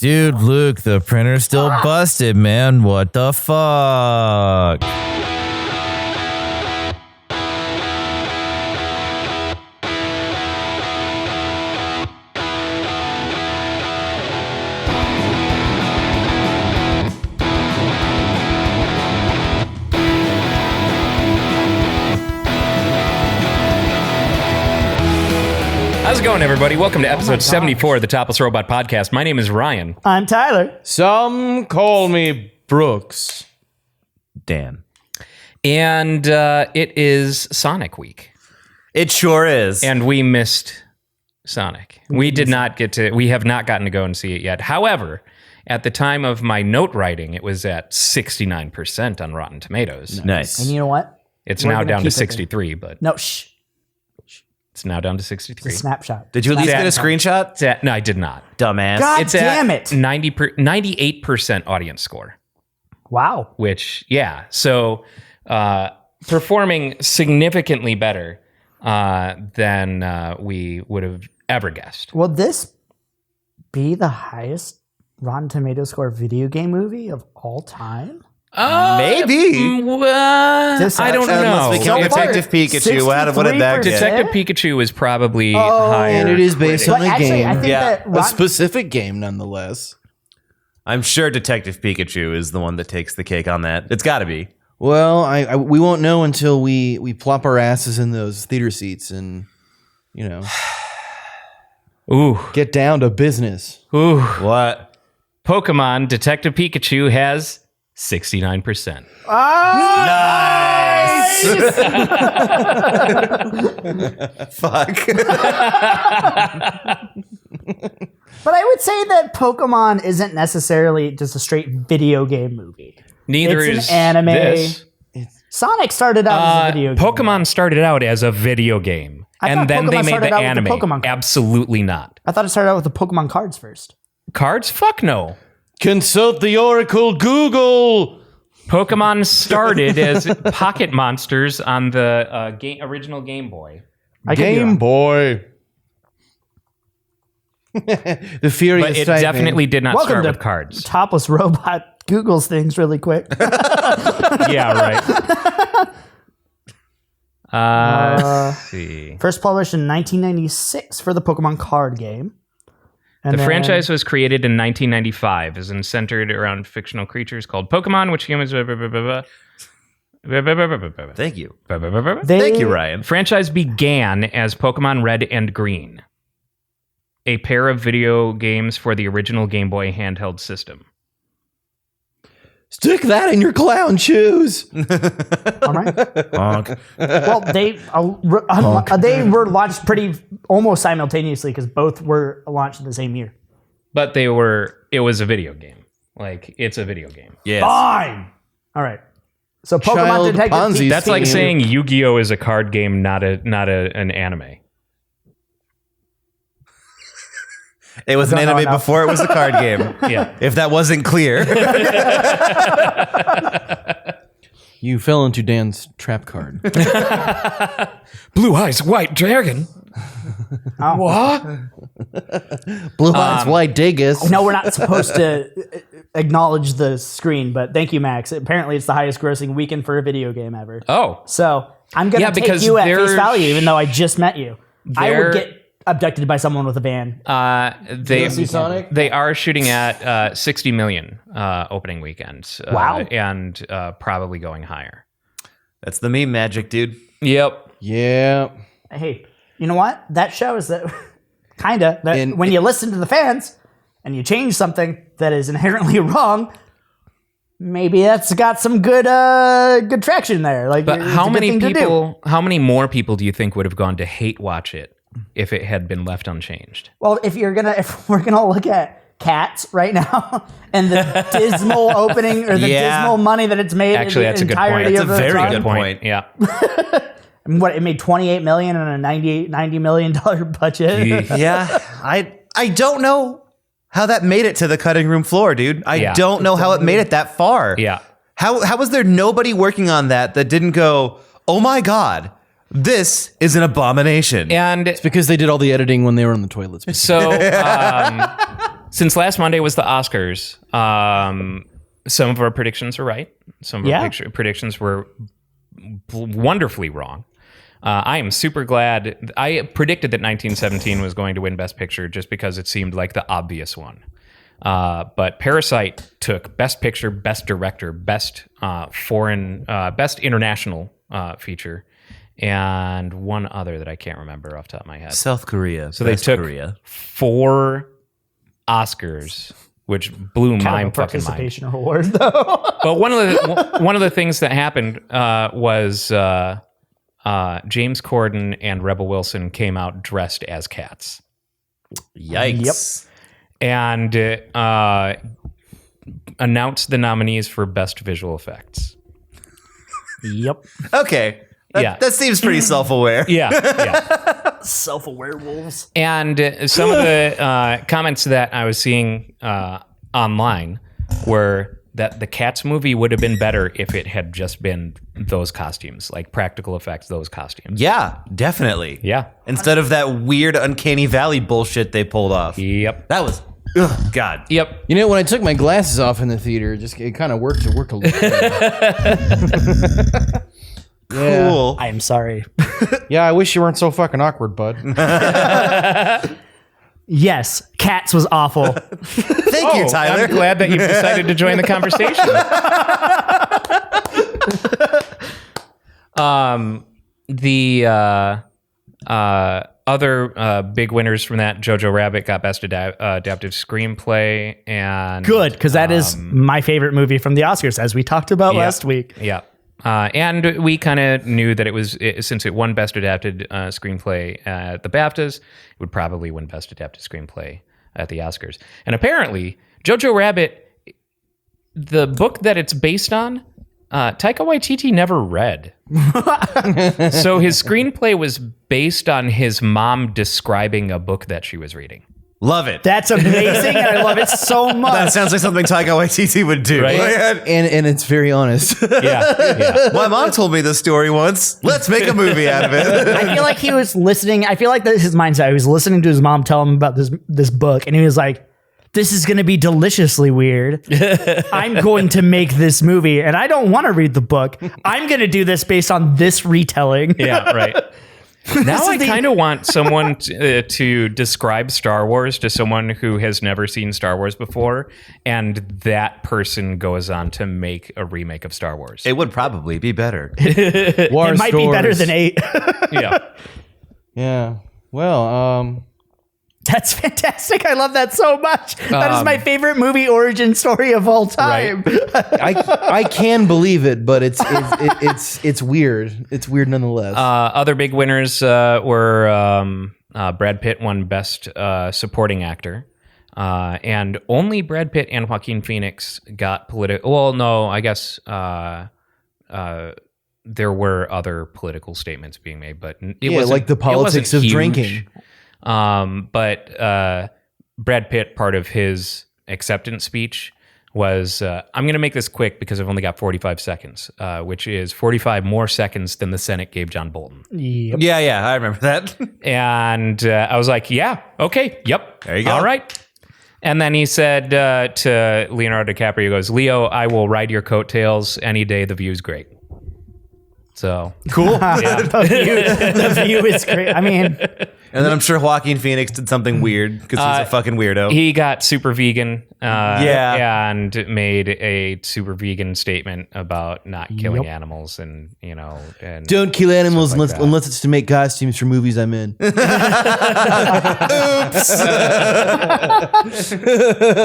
Dude, Luke, the printer's still busted, man. What the fuck? How's it going, everybody? Welcome to episode 74 of the Topless Robot podcast. My name is Ryan. I'm Tyler. Some call me Brooks. Dan. And it is Sonic Week. It sure is. And we missed Sonic. We have not gotten to go and see it yet. However, at the time of my note writing, it was at 69% on Rotten Tomatoes. Nice. And you know what? It's We're now gonna down to keep it 63, but No, shh. it's now down to It's 63. a snapshot. Did you at least get a screenshot? No, I did not. Dumbass. God It's damn at it. 98% audience score. Wow. Which, yeah. So performing significantly better than we would have ever guessed. Will this be the highest Rotten Tomato score video game movie of all time? Maybe. I don't know. Unless we count Detective Pikachu. What did that get? Detective Pikachu is probably higher. And it is based on But a actually, game. I think that A Rotten, specific game, nonetheless. I'm sure Detective Pikachu is the one that takes the cake on that. It's got to be. Well, we won't know until we plop our asses in those theater seats and, you know, get down to business. What? Pokemon Detective Pikachu has 69%. Nice. Fuck. but I would say that Pokemon isn't necessarily just a straight video game movie. Neither It's is an anime. this. Sonic started out as a video game. Pokemon started out as a video game, I and thought then Pokemon they made started the out with the anime. Pokemon cards. Absolutely not. I thought it started out with the Pokemon cards first. Cards? Fuck no. Consult the Oracle Google. Pokemon started as pocket monsters on the original Game Boy. Game Boy. The Furious But it Type definitely did not Welcome start to with cards. Topless Robot Googles things really quick. Yeah, right. Let's see. First published in 1996 for the Pokemon card game. And The then- franchise was created in 1995 and centered around fictional creatures called Pokemon, which humans... Thank you. They- Thank you, Ryan. Franchise began as Pokemon Red and Green, a pair of video games for the original Game Boy handheld system. Stick that in your clown shoes. All right. Honk. Well, they were launched almost simultaneously because both were launched in the same year. But it was a video game. Like, it's a video game. Yes. Fine. All right. So Pokemon Child Detective Ponzi. Pikachu. That's like saying Yu-Gi-Oh! Is a card game, not an anime. It was an don't know anime enough. before it was a card game. Yeah. If that wasn't clear. You fell into Dan's trap card. Blue Eyes White Dragon. Oh. What? Blue Eyes White Dingus. No, we're not supposed to acknowledge the screen, but thank you, Max. Apparently, it's the highest grossing weekend for a video game ever. Oh. So I'm going to take because you at face they're- value, even though I just met you. I they're- would get abducted by someone with a van. see Sonic? They are shooting at 60 million opening weekends. Wow. And probably going higher. That's the meme magic, dude. Yep. Yeah. Hey, you know what? That shows that that when you listen to the fans and you change something that is inherently wrong, maybe that's got some good traction there. Like, But it's how a good many thing to do. people, how many more people do you think would have gone to hate watch it if it had been left unchanged? Well, if we're gonna look at Cats right now and the dismal opening or the dismal money that it's made, Actually, in that's the a good point. entirety That's of a the very time. good point. Yeah. What, it made $28 million on a $90 million budget. Yeah. I don't know how that made it to the cutting room floor, dude. I don't know how it made it that far. Yeah. How was there nobody working on that didn't go, oh my God, this is an abomination? And It's because they did all the editing when they were on the toilets. so Since last Monday was the Oscars, some of our predictions were right. Some of our predictions were wonderfully wrong. I am super glad. I predicted that 1917 was going to win Best Picture just because it seemed like the obvious one. But Parasite took Best Picture, Best Director, Best Best International Feature, and one other that I can't remember off the top of my head. South Korea. So they took 4 Oscars, which blew my fucking participation mind. award, though. But one of the things that happened was James Corden and Rebel Wilson came out dressed as cats. Yikes. And announced the nominees for Best Visual Effects. Yep. Okay. That seems pretty self-aware. Yeah. Self-aware wolves. And some of the comments that I was seeing online were that the Cats movie would have been better if it had just been those costumes, like practical effects, those costumes. Yeah, definitely. Yeah. Instead of that weird Uncanny Valley bullshit they pulled off. Yep. That was, God. Yep. You know, when I took my glasses off in the theater, it kind of worked. It worked a little bit. Cool. I am sorry. Yeah, I wish you weren't so fucking awkward, bud. Yes, Cats was awful. Thank you, Tyler. I'm glad that you've decided to join the conversation. The other big winners from that, Jojo Rabbit got Best Adapted Screenplay, and Good, because that is my favorite movie from the Oscars, as we talked about last week. Yeah. And we kind of knew that since it won Best Adapted Screenplay at the BAFTAs, it would probably win Best Adapted Screenplay at the Oscars. And apparently, Jojo Rabbit, the book that it's based on, Taika Waititi never read. So his screenplay was based on his mom describing a book that she was reading. Love it. That's amazing, and I love it so much. That sounds like something Taika Waititi would do. Right? And it's very honest. Yeah. My mom told me this story once. Let's make a movie out of it. I feel like he was listening. I feel like that's his mindset. He was listening to his mom tell him about this book, and he was like, this is going to be deliciously weird. I'm going to make this movie, and I don't want to read the book. I'm going to do this based on this retelling. Yeah, right. Now I kind of want someone to describe Star Wars to someone who has never seen Star Wars before, and that person goes on to make a remake of Star Wars. It would probably be better. It might be better than 8. Yeah. Yeah. Well, That's fantastic. I love that so much. That is my favorite movie origin story of all time. Right. I can believe it, but it's weird. It's weird nonetheless. Other big winners were Brad Pitt won Best Supporting Actor. And only Brad Pitt and Joaquin Phoenix got political. Well, no, I guess there were other political statements being made, but it wasn't like the politics of huge. drinking. But Brad Pitt, part of his acceptance speech was, I'm going to make this quick because I've only got 45 seconds, which is 45 more seconds than the Senate gave John Bolton. Yep. Yeah, I remember that. And I was like, yeah, okay, yep. There you go. All right. And then he said to Leonardo DiCaprio, he goes, Leo, I will ride your coattails any day. The view's great. So Cool. yeah. The view is great. I mean, And then I'm sure Joaquin Phoenix did something weird because he's a fucking weirdo. He got super vegan, Yeah. and made a super vegan statement about not killing animals, and and Don't kill animals like that. unless it's to make costumes for movies I'm in.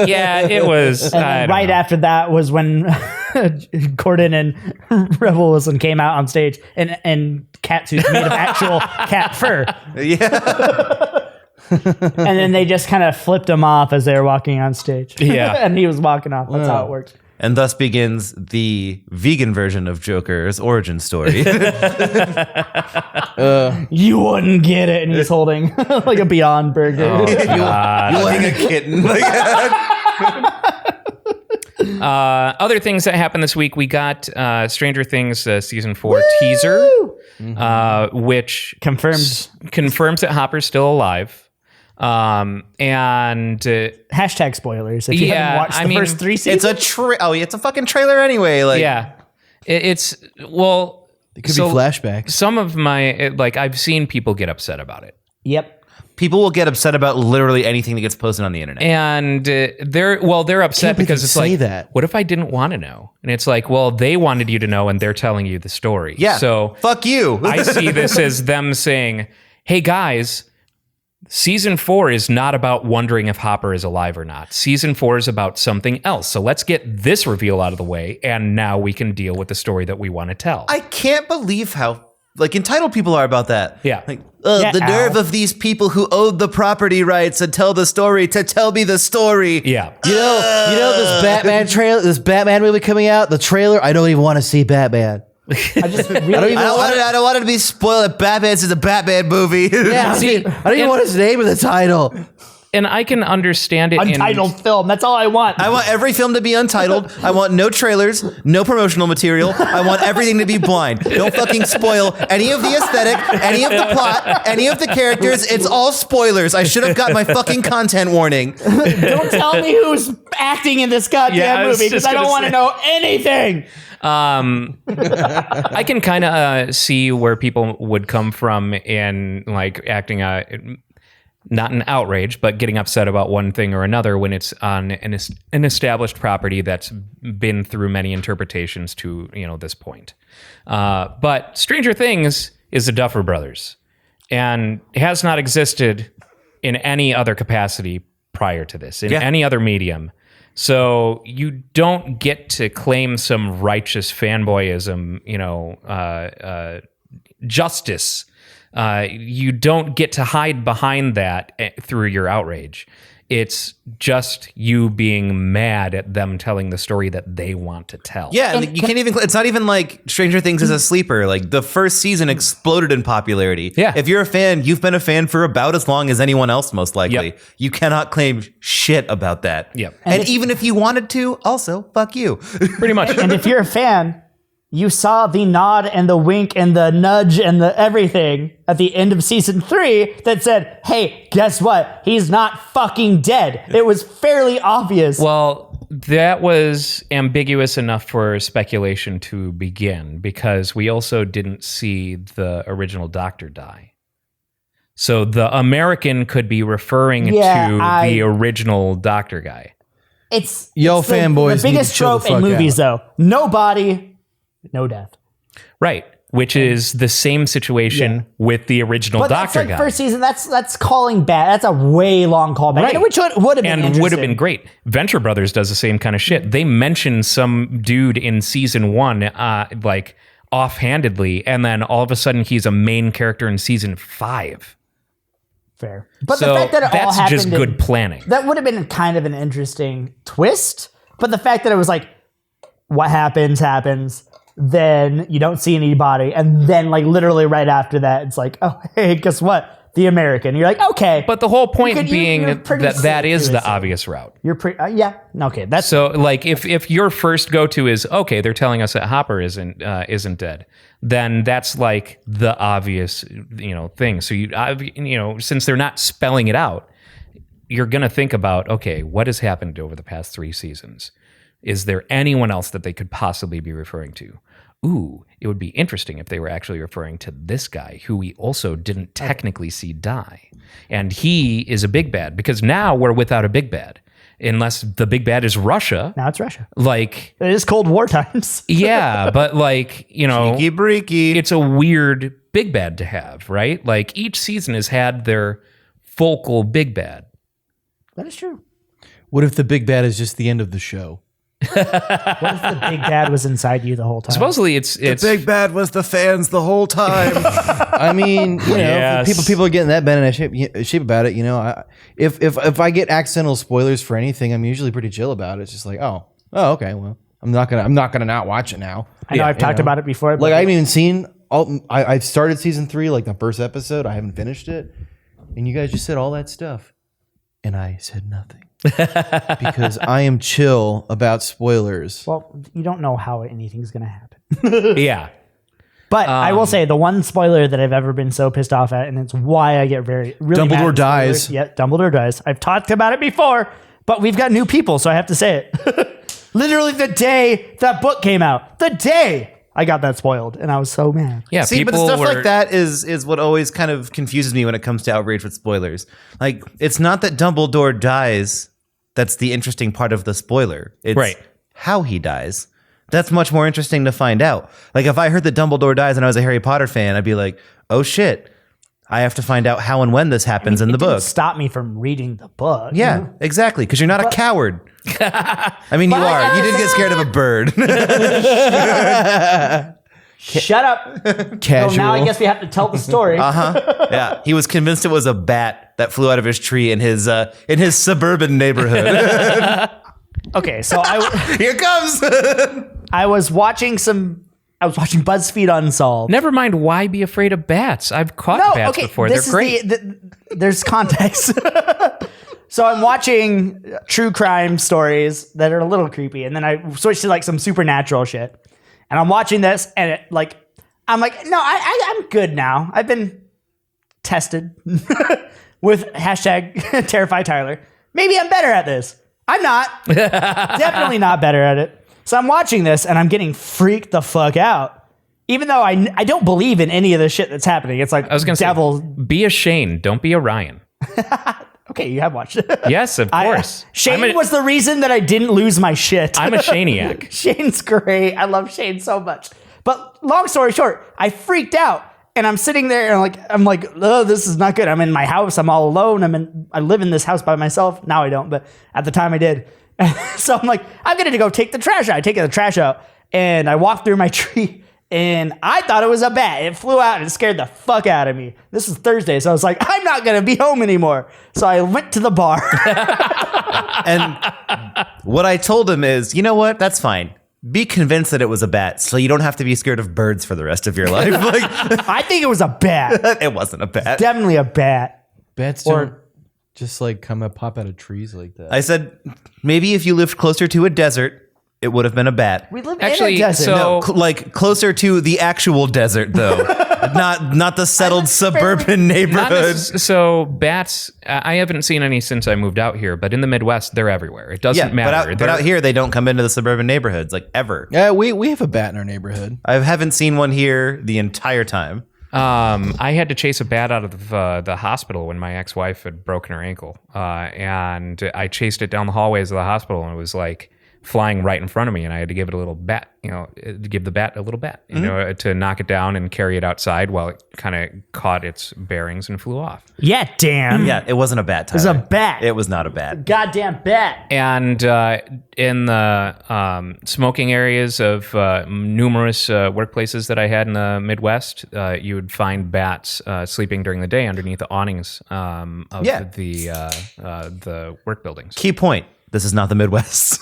yeah, it was. and right after that was when Corden and Rebel Wilson came out on stage and cat suits made of actual cat fur. Yeah. And then they just kind of flipped him off as they were walking on stage. Yeah. And he was walking off. That's how it works. And thus begins the vegan version of Joker's origin story. You wouldn't get it. And he's holding like a Beyond Burger. You're like a kitten. Other things that happened this week, we got Stranger Things season 4 teaser, which Confirmed. confirms that Hopper's still alive. And hashtag spoilers if you haven't watched the first 3 seasons. It's a fucking trailer anyway. Like, yeah, it could be flashbacks. Some of my I've seen people get upset about it. Yep. People will get upset about literally anything that gets posted on the internet. And they're upset because it's like, that. What if I didn't want to know? And it's like, well, they wanted you to know and they're telling you the story. Yeah. So fuck you. I see this as them saying, hey guys, season 4 is not about wondering if Hopper is alive or not. Season 4 is about something else. So let's get this reveal out of the way. And now we can deal with the story that we want to tell. I can't believe how entitled people are about that. Yeah. The nerve of these people who own the property rights and tell the story to tell me the story. Yeah. You know this Batman trailer, this Batman movie coming out, the trailer, I don't even want to see Batman. I don't want it to be spoiled that Batman's in the Batman movie. Yeah, I don't even want his name in the title. And I can understand it. Untitled film. That's all I want. I want every film to be untitled. I want no trailers, no promotional material. I want everything to be blind. Don't fucking spoil any of the aesthetic, any of the plot, any of the characters. It's all spoilers. I should have got my fucking content warning. Don't tell me who's acting in this goddamn movie because I don't want to know anything. I can kind of see where people would come from in acting not an outrage, but getting upset about one thing or another when it's on an established property that's been through many interpretations to this point. But Stranger Things is the Duffer Brothers, and has not existed in any other capacity prior to this, in any other medium. So you don't get to claim some righteous fanboyism, justice. You don't get to hide behind that through your outrage. It's just you being mad at them telling the story that they want to tell. Yeah, you can't even. It's not even like Stranger Things is a sleeper. Like the first season exploded in popularity. Yeah. If you're a fan, you've been a fan for about as long as anyone else, most likely. Yep. You cannot claim shit about that. Yep. And even if you wanted to, also fuck you. Pretty much. And if you're a fan, you saw the nod and the wink and the nudge and the everything at the end of season 3 that said, hey, guess what? He's not fucking dead. It was fairly obvious. Well, that was ambiguous enough for speculation to begin because we also didn't see the original Doctor die. So the American could be referring to the original Doctor guy. It's fanboys. The biggest trope in movies, though. No body, no death. Right. Which is the same situation with the original Doctor guy. First season, that's calling back. That's a way long callback. Right. Which would have been and would have been great. Venture Brothers does the same kind of shit. They mention some dude in season 1, offhandedly, and then all of a sudden he's a main character in season 5. Fair. But so the fact that it all happened just good planning. That would have been kind of an interesting twist. But the fact that it was like, what happens, then you don't see anybody, and then literally right after that, it's like, oh, hey, guess what? The American. You're like, okay. But the whole point being that is the obvious route. You're okay. That's so if your first go to is okay, they're telling us that Hopper isn't dead, then that's like the obvious thing. So you since they're not spelling it out, you're gonna think about, okay, what has happened over the past 3 seasons? Is there anyone else that they could possibly be referring to? Ooh, it would be interesting if they were actually referring to this guy who we also didn't technically see die. And he is a big bad because now we're without a big bad. Unless the big bad is Russia. Now it's Russia. It is Cold War times. Yeah, but Cheeky breaky. It's a weird big bad to have, right? Each season has had their focal big bad. That is true. What if the big bad is just the end of the show? What if the big bad was inside you the whole time? Supposedly it's the big bad was the fans the whole time. I mean, people are getting that bad in shape about it. If I get accidental spoilers for anything, I'm usually pretty chill about it. It's just like, oh, okay, well, I'm not gonna not watch it now. I know I've talked about it before. I haven't even seen all. I've started season 3, the first episode. I haven't finished it, and you guys just said all that stuff, and I said nothing. Because I am chill about spoilers. Well, you don't know how anything's going to happen. Yeah. But I will say the one spoiler that I've ever been so pissed off at, and it's why I get really Dumbledore mad at dies. spoilers. Yeah, Dumbledore dies. I've talked about it before, but we've got new people, so I have to say it. Literally the day that book came out, the day I got that spoiled, and I was so mad. Yeah, See, but stuff like that is what always kind of confuses me when it comes to outrage with spoilers. Like, it's not that Dumbledore dies that's the interesting part of the spoiler. It's how he dies. That's much more interesting to find out. Like, if I heard that Dumbledore dies and I was a Harry Potter fan, I'd be like, oh shit, I have to find out how and when this happens in the book. Stop me from reading the book. Yeah, exactly, because you're not a coward. I mean, you are. You did get scared of a bird. Shut up. Casual. So now I guess we have to tell the story. Yeah, he was convinced it was a bat that flew out of his tree in his suburban neighborhood. Okay, so Here comes. I was watching BuzzFeed Unsolved. Never mind. Why be afraid of bats? I've caught bats before. They're great. There's context. So I'm watching true crime stories that are a little creepy, and then I switched to like some supernatural shit. And I'm watching this, and I'm like, no, I'm good now. I've been tested with hashtag Terrify Tyler. Maybe I'm better at this. I'm not. Definitely not better at it. So I'm watching this, and I'm getting freaked the fuck out. Even though I don't believe in any of the shit that's happening. It's like I was going to say, be a Shane. Don't be a Ryan. Okay, you have watched it. Yes, of course. Shane was the reason that I didn't lose my shit. I'm a Shaniac. Shane's great. I love Shane so much. But long story short, I freaked out, and I'm sitting there and I'm like, oh, this is not good. I'm in my house. I'm all alone. I live in this house by myself. Now I don't, but at the time I did. So I'm like, I'm gonna go take the trash out. I take the trash out, and I walk through my tree. And I thought it was a bat. It flew out and it scared the fuck out of me. This was Thursday, so I was like, I'm not going to be home anymore. So I went to the bar. And what I told him is, you know what? That's fine. Be convinced that it was a bat, so you don't have to be scared of birds for the rest of your life. Like, I think it was a bat. it wasn't a bat. Definitely a bat. Bats don't just like pop out of trees like that. I said, maybe if you lived closer to a desert, it would have been a bat. We live Actually, in a desert. so- Like closer to the actual desert, though, not the settled suburban Not neighborhood. so bats, I haven't seen any since I moved out here, but in the Midwest, they're everywhere. It doesn't matter. But out here, they don't come into the suburban neighborhoods, like, ever. Yeah, we have a bat in our neighborhood. I haven't seen one here the entire time. I had to chase a bat out of the hospital when my ex-wife had broken her ankle. And I chased it down the hallways of the hospital, and it was like flying right in front of me, and I had to give it a little bat, give the bat a little bat, to knock it down and carry it outside while it kind of caught its bearings and flew off. Yeah, damn. Yeah, it wasn't a bat, Tyler. It was a bat. It was not a bat. Goddamn bat. And in the smoking areas of numerous workplaces that I had in the Midwest, you would find bats sleeping during the day underneath the awnings of the work buildings. Key point. This is not the Midwest.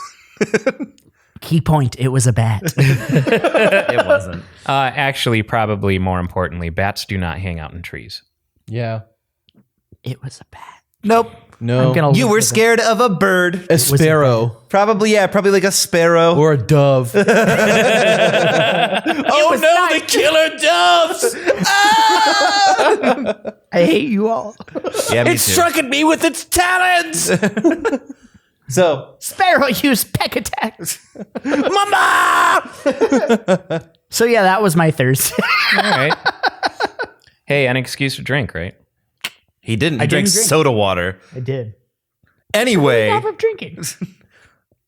Key point, it was a bat. It wasn't. Actually, probably more importantly, bats do not hang out in trees. Yeah. It was a bat. Nope. No. You were scared of a bird. A sparrow. Probably like a sparrow. Or a dove. Oh no, the killer doves! I hate you all. Yeah, me It too. struck at me with its talons. So, Sparrow used peck attacks. Mama! So yeah, that was my Thursday. All right. Hey, an excuse to drink, right? he didn't. He I drank didn't drink. soda water. I did. Anyway, Stop of drinking.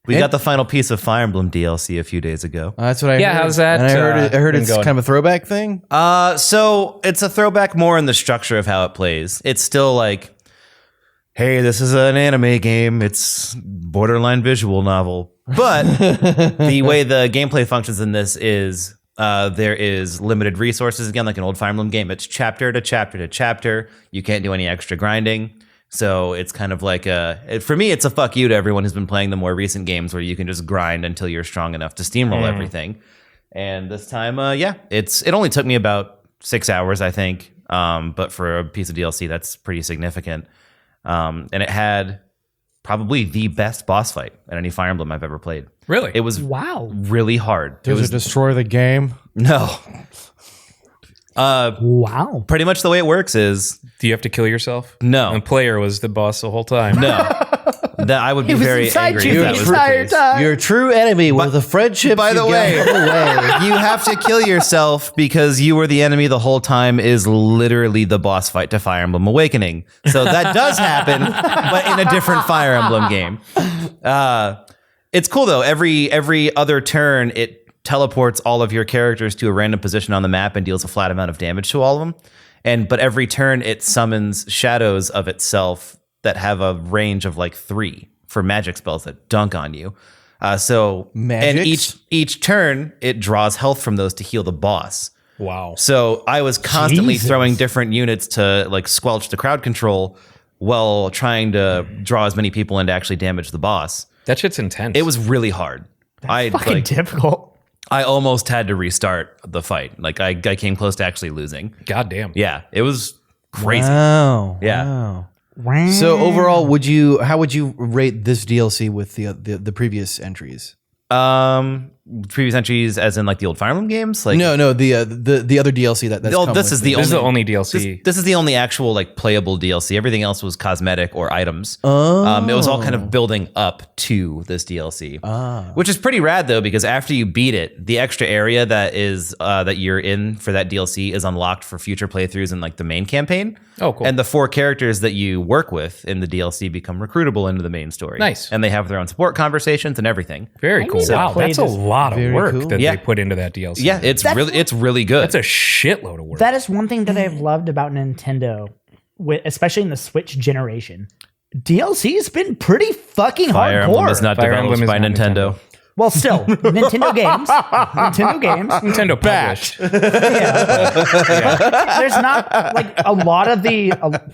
we got the final piece of Fire Emblem DLC a few days ago. That's what I heard. Yeah, how's that, And I heard been it's going? kind of a throwback thing. So it's a throwback more in the structure of how it plays. It's still like, hey, this is an anime game. It's borderline visual novel. But the way the gameplay functions in this is there is limited resources. Again, like an old Fire Emblem game. It's chapter to chapter to chapter. You can't do any extra grinding. So it's kind of like for me, it's a fuck you to everyone who's been playing the more recent games where you can just grind until you're strong enough to steamroll everything. And this time, it only took me about 6 hours, I think. But for a piece of DLC, that's pretty significant. And it had probably the best boss fight in any Fire Emblem I've ever played. Really? It was Wow. really hard. Does it destroy the game? No. Wow. Pretty much the way it works is Do you have to kill yourself? No. The player was the boss the whole time. no. That I would be He was very inside angry you if that the was the entire case. time. You're a true enemy with the friendship. By the way, you have to kill yourself because you were the enemy the whole time is literally the boss fight to Fire Emblem Awakening. So that does happen, but in a different Fire Emblem game. It's cool though. Every other turn, it teleports all of your characters to a random position on the map and deals a flat amount of damage to all of them. But every turn, it summons shadows of itself that have a range of like 3 for magic spells that dunk on you. And each turn it draws health from those to heal the boss. Wow. So I was constantly Jesus. throwing different units to like squelch the crowd control while trying to draw as many people in to actually damage the boss. That shit's intense. It was really hard. Fucking difficult. I almost had to restart the fight. Like I came close to actually losing. God damn. Yeah, it was crazy. Wow. Yeah. Wow. Wow. So overall, how would you rate this DLC with the previous entries? Previous entries, as in like the old Fire Emblem games. Like No, the other DLC that's No, come this with is the This is the only DLC. This is the only actual like playable DLC. Everything else was cosmetic or items. Oh. It was all kind of building up to this DLC, which is pretty rad though, because after you beat it, the extra area that is that you're in for that DLC is unlocked for future playthroughs in like the main campaign. Oh, cool. And the 4 characters that you work with in the DLC become recruitable into the main story. Nice. And they have their own support conversations and everything. Very cool. need to Wow, play that's a this. lot of Very work cool. that Yeah. they put into that DLC. Yeah, it's really good. That's a shitload of work. That is one thing that I've loved about Nintendo, especially in the Switch generation. DLC's been pretty fucking Fire hardcore. Emblem is not Fire developed Emblem is by not Nintendo. Well, still, Nintendo games. Nintendo published. There's not like a lot of the.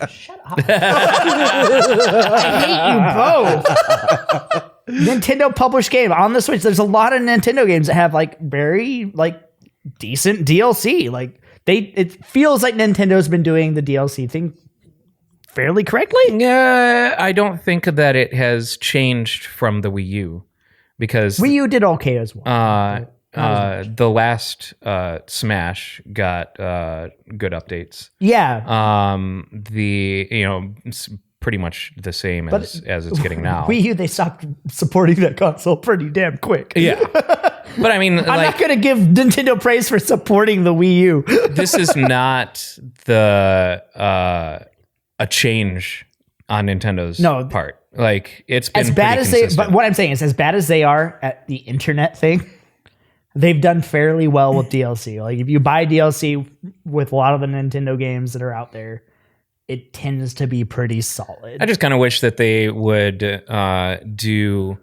Shut up! I hate you both. Nintendo published game on the Switch. There's a lot of Nintendo games that have like very like decent DLC. Like it feels like Nintendo's been doing the DLC thing fairly correctly. Yeah, I don't think that it has changed from the Wii U because Wii U did okay as well. the last Smash got good updates. Yeah. It's pretty much the same as it's getting now. Wii U, they stopped supporting that console pretty damn quick. Yeah. But I mean, I'm not going to give Nintendo praise for supporting the Wii U. this is not a change on Nintendo's part. Like it's been As bad as consistent. but what I'm saying is, as bad as they are at the internet thing, they've done fairly well with DLC. Like if you buy DLC with a lot of the Nintendo games that are out there, it tends to be pretty solid. I just kind of wish that they would do.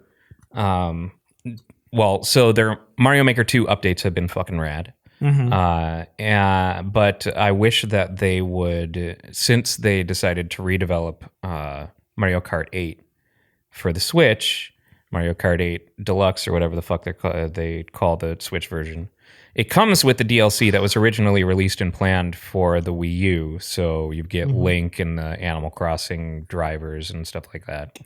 So their Mario Maker 2 updates have been fucking rad. But I wish that they would, since they decided to redevelop Mario Kart 8 for the Switch, Mario Kart 8 Deluxe or whatever the fuck they call the Switch version. It comes with the DLC that was originally released and planned for the Wii U, so you get Link and the Animal Crossing drivers and stuff like that.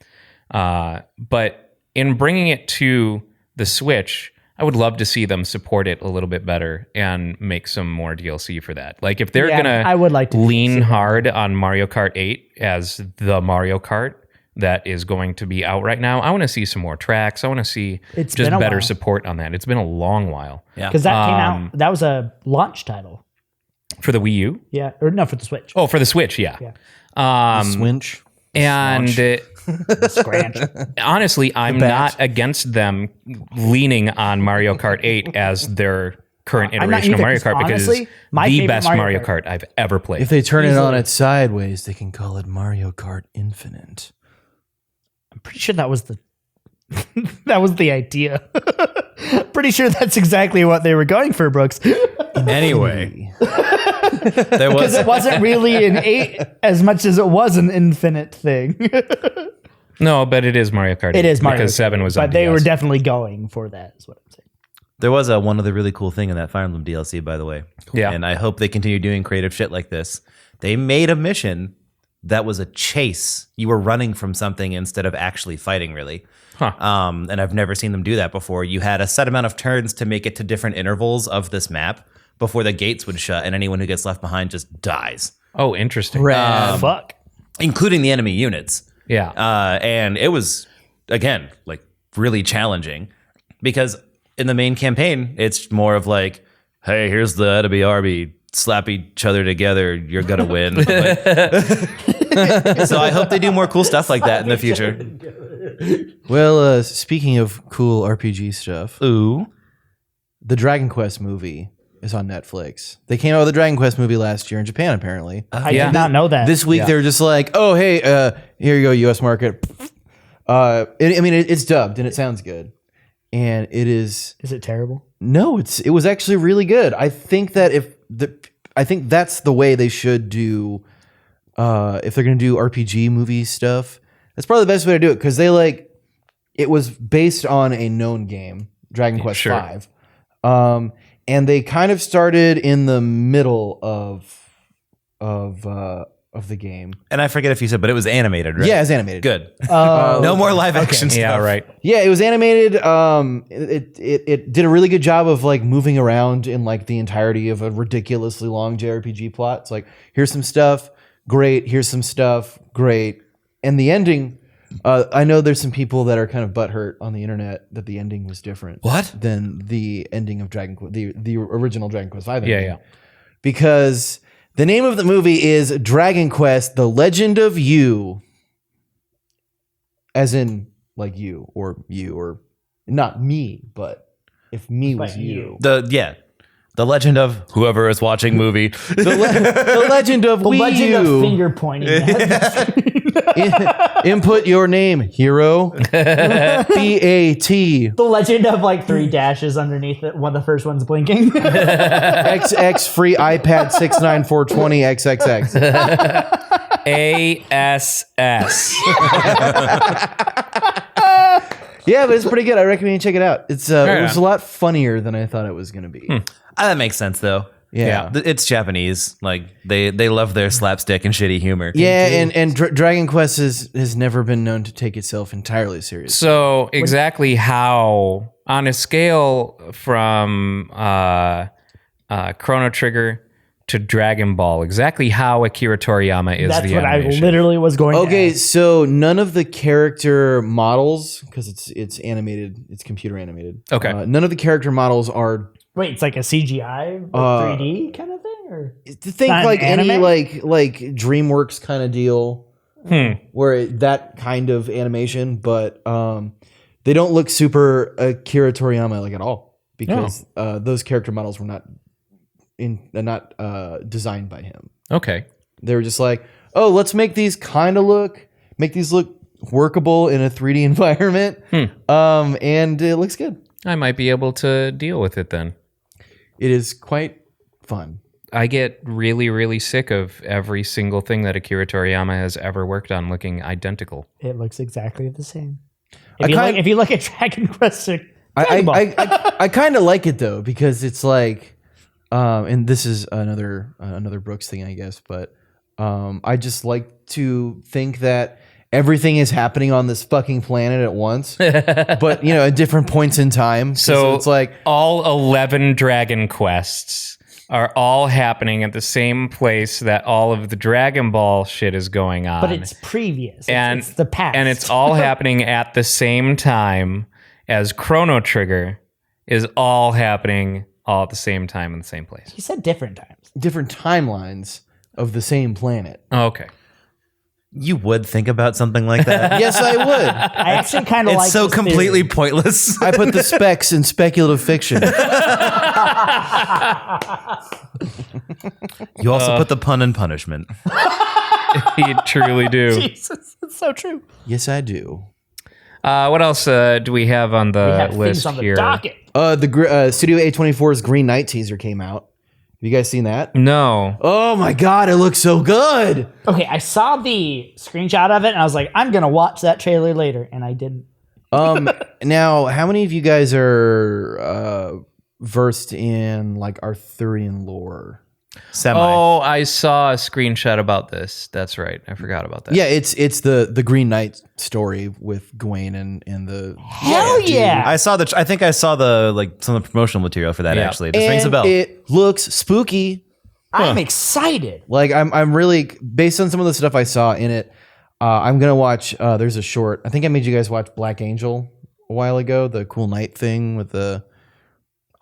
But in bringing it to the Switch, I would love to see them support it a little bit better and make some more DLC for that. Like if they're I would like to lean hard on Mario Kart 8 as the Mario Kart that is going to be out right now, I want to see some more tracks. I want to see It's just been a better while. support on that. It's been a long while. Yeah. Because that came out, that was a launch title. For the Wii U? Yeah. Or no, for the Switch. Oh, for the Switch, yeah. Swinch. And Scratch. honestly, I'm not against them leaning on Mario Kart 8 as their current I'm not iteration of either, Mario 'cause Kart because honestly, it's my the favorite best Mario Mario Kart- Kart I've ever played. If they turn it on Easily. its sideways, they can call it Mario Kart Infinite. I'm pretty sure that was the that was the idea. Pretty sure that's exactly what they were going for, Brooks. Anyway, there Because was it wasn't really an 8 as much as it was an infinite thing. No, but it is Mario Kart 8. It is Mario because Kart, 7 was on but they DS. were definitely going for that, is what I'm saying. There was one other really cool thing in that Fire Emblem DLC, by the way. Yeah. And I hope they continue doing creative shit like this. They made a mission that was a chase. You were running from something instead of actually fighting, really. Huh. And I've never seen them do that before. You had a set amount of turns to make it to different intervals of this map, before the gates would shut, and anyone who gets left behind just dies, Oh, interesting. Fuck. including the enemy units. Yeah. And it was, again, like really challenging because in the main campaign, it's more of like, hey, here's the enemy army. Slap each other together, you're gonna win. So I hope they do more cool stuff like that in the future. Well, speaking of cool RPG stuff, Ooh. the Dragon Quest movie is on Netflix. They came out with a Dragon Quest movie last year in Japan, apparently. I did not know that. This week they're just like, oh, hey, here you go, U.S. market. It's dubbed and it sounds good, and it is. Is it terrible? No, it was actually really good. I think that I think that's the way they should do. If they're gonna do RPG movie stuff, that's probably the best way to do it because it was based on a known game, Dragon Quest V, and they kind of started in the middle of the game. And I forget if you said, but it was animated, right? Yeah, it's animated. Good. No more live action stuff. Yeah, right. Yeah, it was animated. It did a really good job of like moving around in like the entirety of a ridiculously long JRPG plot. It's like, here's some stuff, great. Here's some stuff, great. And the ending, I know there's some people that are kind of butthurt on the internet that the ending was different. What? Than the ending of Dragon Quest, the original Dragon Quest V ending. Yeah. Because the name of the movie is Dragon Quest: The Legend of You. As in, like you, or not me, but if me was you. The legend of whoever is watching movie. The legend of The Wii legend U. of finger pointing. Input your name, hero. BAT. The legend of like 3 dashes underneath it. One of the first one's blinking. XX free iPad 69420 XXX. ASS. Yeah, but it's pretty good. I recommend you check it out. It was a lot funnier than I thought it was going to be. That makes sense, though. Yeah. It's Japanese. Like, they love their slapstick and shitty humor. Yeah, and Dragon Quest has never been known to take itself entirely seriously. So exactly how, on a scale from Chrono Trigger to Dragon Ball, exactly how Akira Toriyama is That's the what animation. I literally was going to Okay, ask. so none of the character models, because it's animated, it's computer animated. Okay. None of the character models are. Wait, it's like a CGI, 3D kind of thing? Or Think not like an any anime? like DreamWorks kind of deal, where that kind of animation, but they don't look super Akira Toriyama like at all because those character models were not designed by him. Okay. They were just like, oh, let's make these look workable in a 3D environment, and it looks good. I might be able to deal with it then. It is quite fun. I get really, really sick of every single thing that Akira Toriyama has ever worked on looking identical. it looks exactly the same. If you look at Dragon Quest, Dragon Ball. I kind of like it though because it's like, and this is another Brooks thing, I guess, but I just like to think that everything is happening on this fucking planet at once, but at different points in time. So it's like all 11 Dragon Quests are all happening at the same place that all of the Dragon Ball shit is going on. but it's previous. and It's the past. and it's all happening at the same time as Chrono Trigger is all happening all at the same time in the same place. You said different times. different timelines of the same planet. Okay. You would think about something like that. Yes, I would. I actually kind of like It's so this completely theory. pointless. I put the specs in speculative fiction. You also put the pun in punishment. You truly do. Jesus, it's so true. Yes, I do. What else do we have on the We have list things on here? the docket. The Studio A24's Green Knight teaser came out. Have you guys seen that? No. Oh my god, it looks so good. Okay, I saw the screenshot of it and I was like, I'm gonna watch that trailer later, and I didn't. Now, how many of you guys are versed in like Arthurian lore? Semi. Oh, I saw a screenshot about this. That's right. I forgot about that. Yeah, it's the Green Knight story with Gawain and the Hell yeah! I think I saw some of the promotional material for that. Yeah. Actually, it just rings a bell. It looks spooky. I'm excited. Like I'm really, based on some of the stuff I saw in it. I'm gonna watch. There's a short. I think I made you guys watch Black Angel a while ago. The cool night thing with the.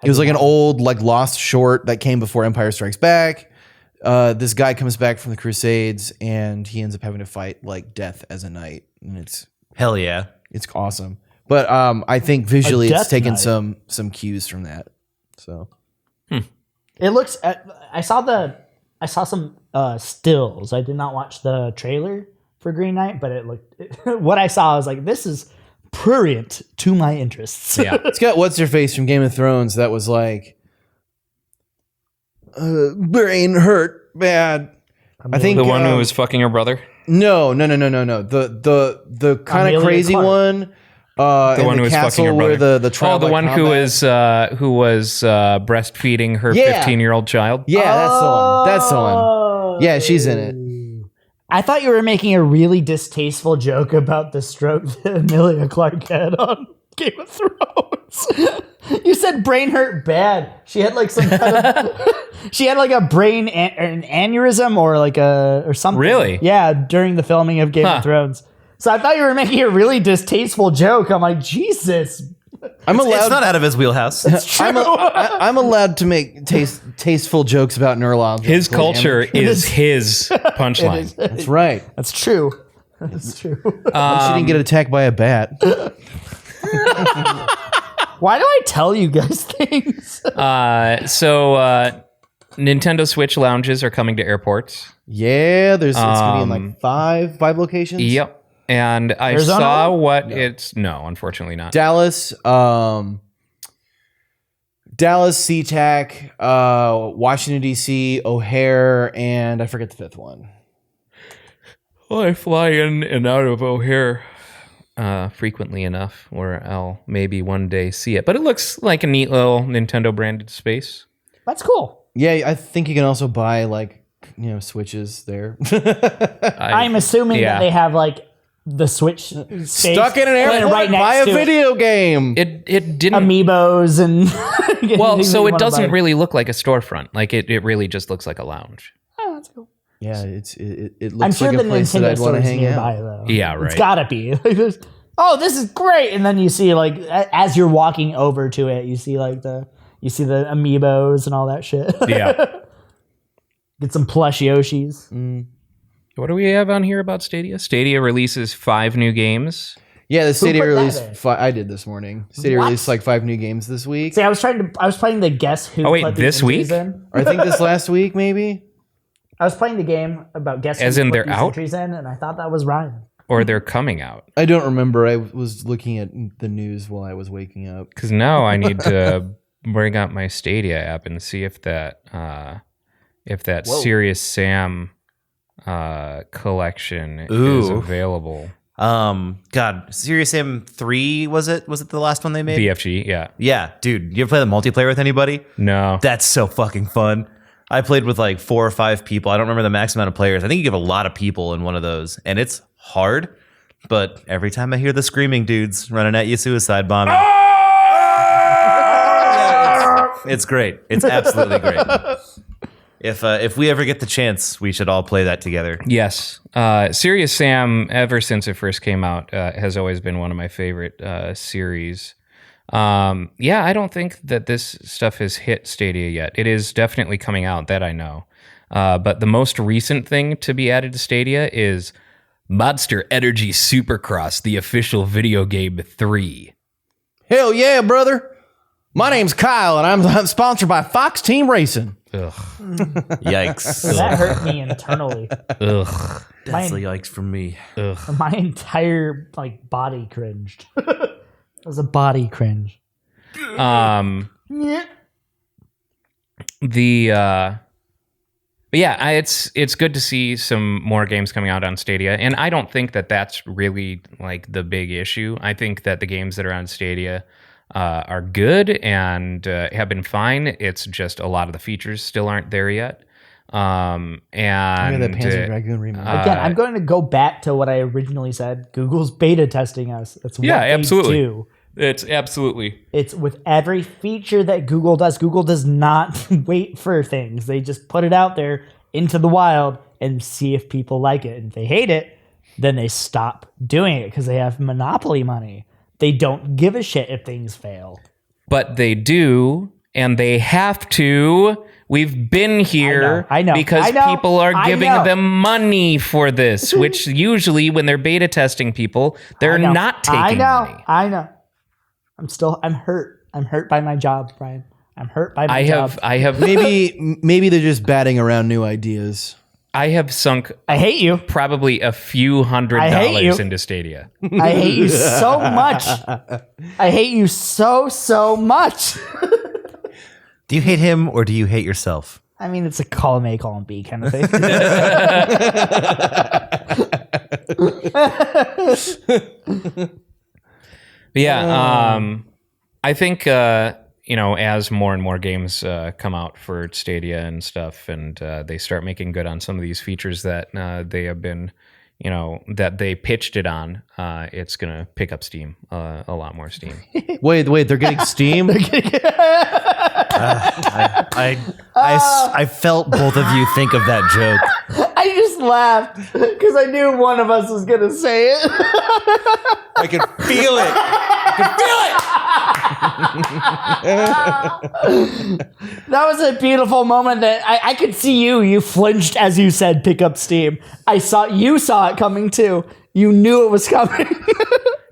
It was like an old, like lost short that came before Empire Strikes Back. This guy comes back from the Crusades and he ends up having to fight like death as a knight, and it's Hell yeah. it's awesome. But I think visually it's Death taken Knight. some cues from that. So It looks. I saw some stills. I did not watch the trailer for Green Knight, but it looked. What I saw, I was like, this is prurient to my interests. Yeah. it's got what's her face from Game of Thrones that was like brain hurt bad. I think The one who was fucking her brother? no. The kind of Amelia crazy Clarke. one. The one who was fucking her where brother. the trial the by one combat. who was breastfeeding her Yeah. 15-year-old child. Yeah, that's the one. That's the one. Yeah, she's in it. I thought you were making a really distasteful joke about the stroke that Amelia Clarke had on Game of Thrones. You said brain hurt bad. She had like some kind of, she had like a brain an aneurysm or something. Really? Yeah, during the filming of Game of Thrones. So I thought you were making a really distasteful joke. I'm like, Jesus. I'm It's allowed. not out of his wheelhouse. I'm allowed to make tasteful jokes about neurology. His culture is his punchline. That's right. That's true. That's true. She didn't get attacked by a bat. Why do I tell you guys things? So Nintendo Switch lounges are coming to airports. Yeah, it's gonna be in like five locations. Yep. And I Arizona? saw what it's... No, unfortunately not. Dallas, SeaTac, Washington D.C., O'Hare, and I forget the fifth one. Well, I fly in and out of O'Hare frequently enough where I'll maybe one day see it. But it looks like a neat little Nintendo branded space. That's cool. Yeah, I think you can also buy like Switches there. I'm assuming yeah. that they have like the Switch space Stuck in an airport, right buy next a to it. video game. It didn't... Amiibos and Well, things so that you it wanna doesn't buy. really look like a storefront. Like it really just looks like a lounge. Oh, that's cool. Yeah, it I'm looks sure like the a place that Nintendo I'd want store to is hang nearby out. though. Yeah, right. It's gotta be. Like, oh, this is great, and then you see like as you're walking over to it, you see the Amiibos and all that shit. Yeah. Get some plush Yoshis. What do we have on here about Stadia? Stadia releases 5 new games. Yeah, the Stadia put that released. in? I did this morning. Stadia What? released like 5 new games this week. See, I was playing the Guess Who. Oh, wait, put this these entries week? in. Or I think this last week, maybe. I was playing the game about Guess As Who in put they're these out? entries in, and I thought that was Ryan. Or they're coming out. I don't remember. I was looking at the news while I was waking up. Because now I need to bring out my Stadia app and see if that Serious Sam collection is Ooh. available. God, Serious Sam 3 was it? Was it the last one they made? BFG, yeah. Yeah, dude. You ever play the multiplayer with anybody? No. That's so fucking fun. I played with like 4 or 5 people. I don't remember the max amount of players. I think you give a lot of people in one of those, and it's hard. But every time I hear the screaming dudes running at you, suicide bombing, it's great. It's absolutely great. If we ever get the chance, we should all play that together. Yes. Serious Sam, ever since it first came out, has always been one of my favorite series. Yeah, I don't think that this stuff has hit Stadia yet. It is definitely coming out, that I know. But the most recent thing to be added to Stadia is Monster Energy Supercross, the official video game 3. Hell yeah, brother. My name's Kyle, and I'm sponsored by Fox Team Racing. Ugh. Yikes. That hurt me internally. Ugh. That's a yikes from me. My entire body cringed. It was a body cringe. But yeah, it's good to see some more games coming out on Stadia, and I don't think that that's really like the big issue. I think that the games that are on Stadia are good and have been fine. It's just a lot of the features still aren't there yet. And that Panzer Dragoon remake. Again, I'm going to go back to what I originally said. Google's beta testing us. That's what they do. It's absolutely. It's with every feature that Google does. Google does not wait for things. They just put it out there into the wild and see if people like it. And if they hate it, then they stop doing it because they have monopoly money. They don't give a shit if things fail. But they do, and they have to. We've been here I know. because people are giving them money for this, which usually when they're beta testing people, they're not taking money. I know. I'm hurt. I'm hurt by my job, Brian. I'm hurt by my job. I have Maybe they're just batting around new ideas. I have sunk. I hate you. Probably a few $100s into Stadia. I hate you so much. I hate you so much. Do you hate him or do you hate yourself? I mean, it's a column A, column B kind of thing. I think as more and more games come out for Stadia and stuff, and they start making good on some of these features that they have been, that they pitched it on, it's gonna pick up steam, a lot more steam. Wait, they're getting Steam? I felt both of you think of that joke. I just laughed because I knew one of us was gonna say it. I can feel it. That was a beautiful moment that I could see you. You flinched as you said pick up Steam. You saw it coming too. You knew it was coming.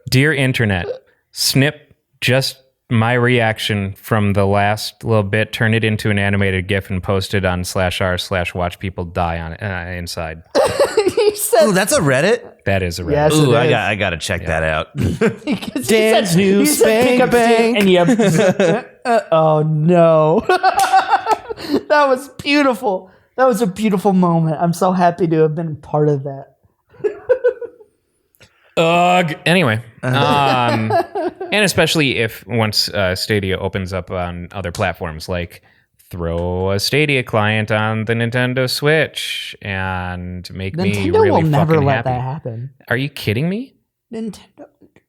Dear Internet, snip just my reaction from the last little bit, turn it into an animated GIF and post it on /r/watch people die on inside. You said, ooh, that's a Reddit? That is a Reddit. Yes, ooh, I gotta check that out. Dan's new spank bang. And you oh no. That was beautiful. That was a beautiful moment. I'm so happy to have been part of that. Anyway, and especially if once Stadia opens up on other platforms, like throw a Stadia client on the Nintendo Switch and make me Nintendo really will never fucking let happy. that happen. Are you kidding me? Nintendo.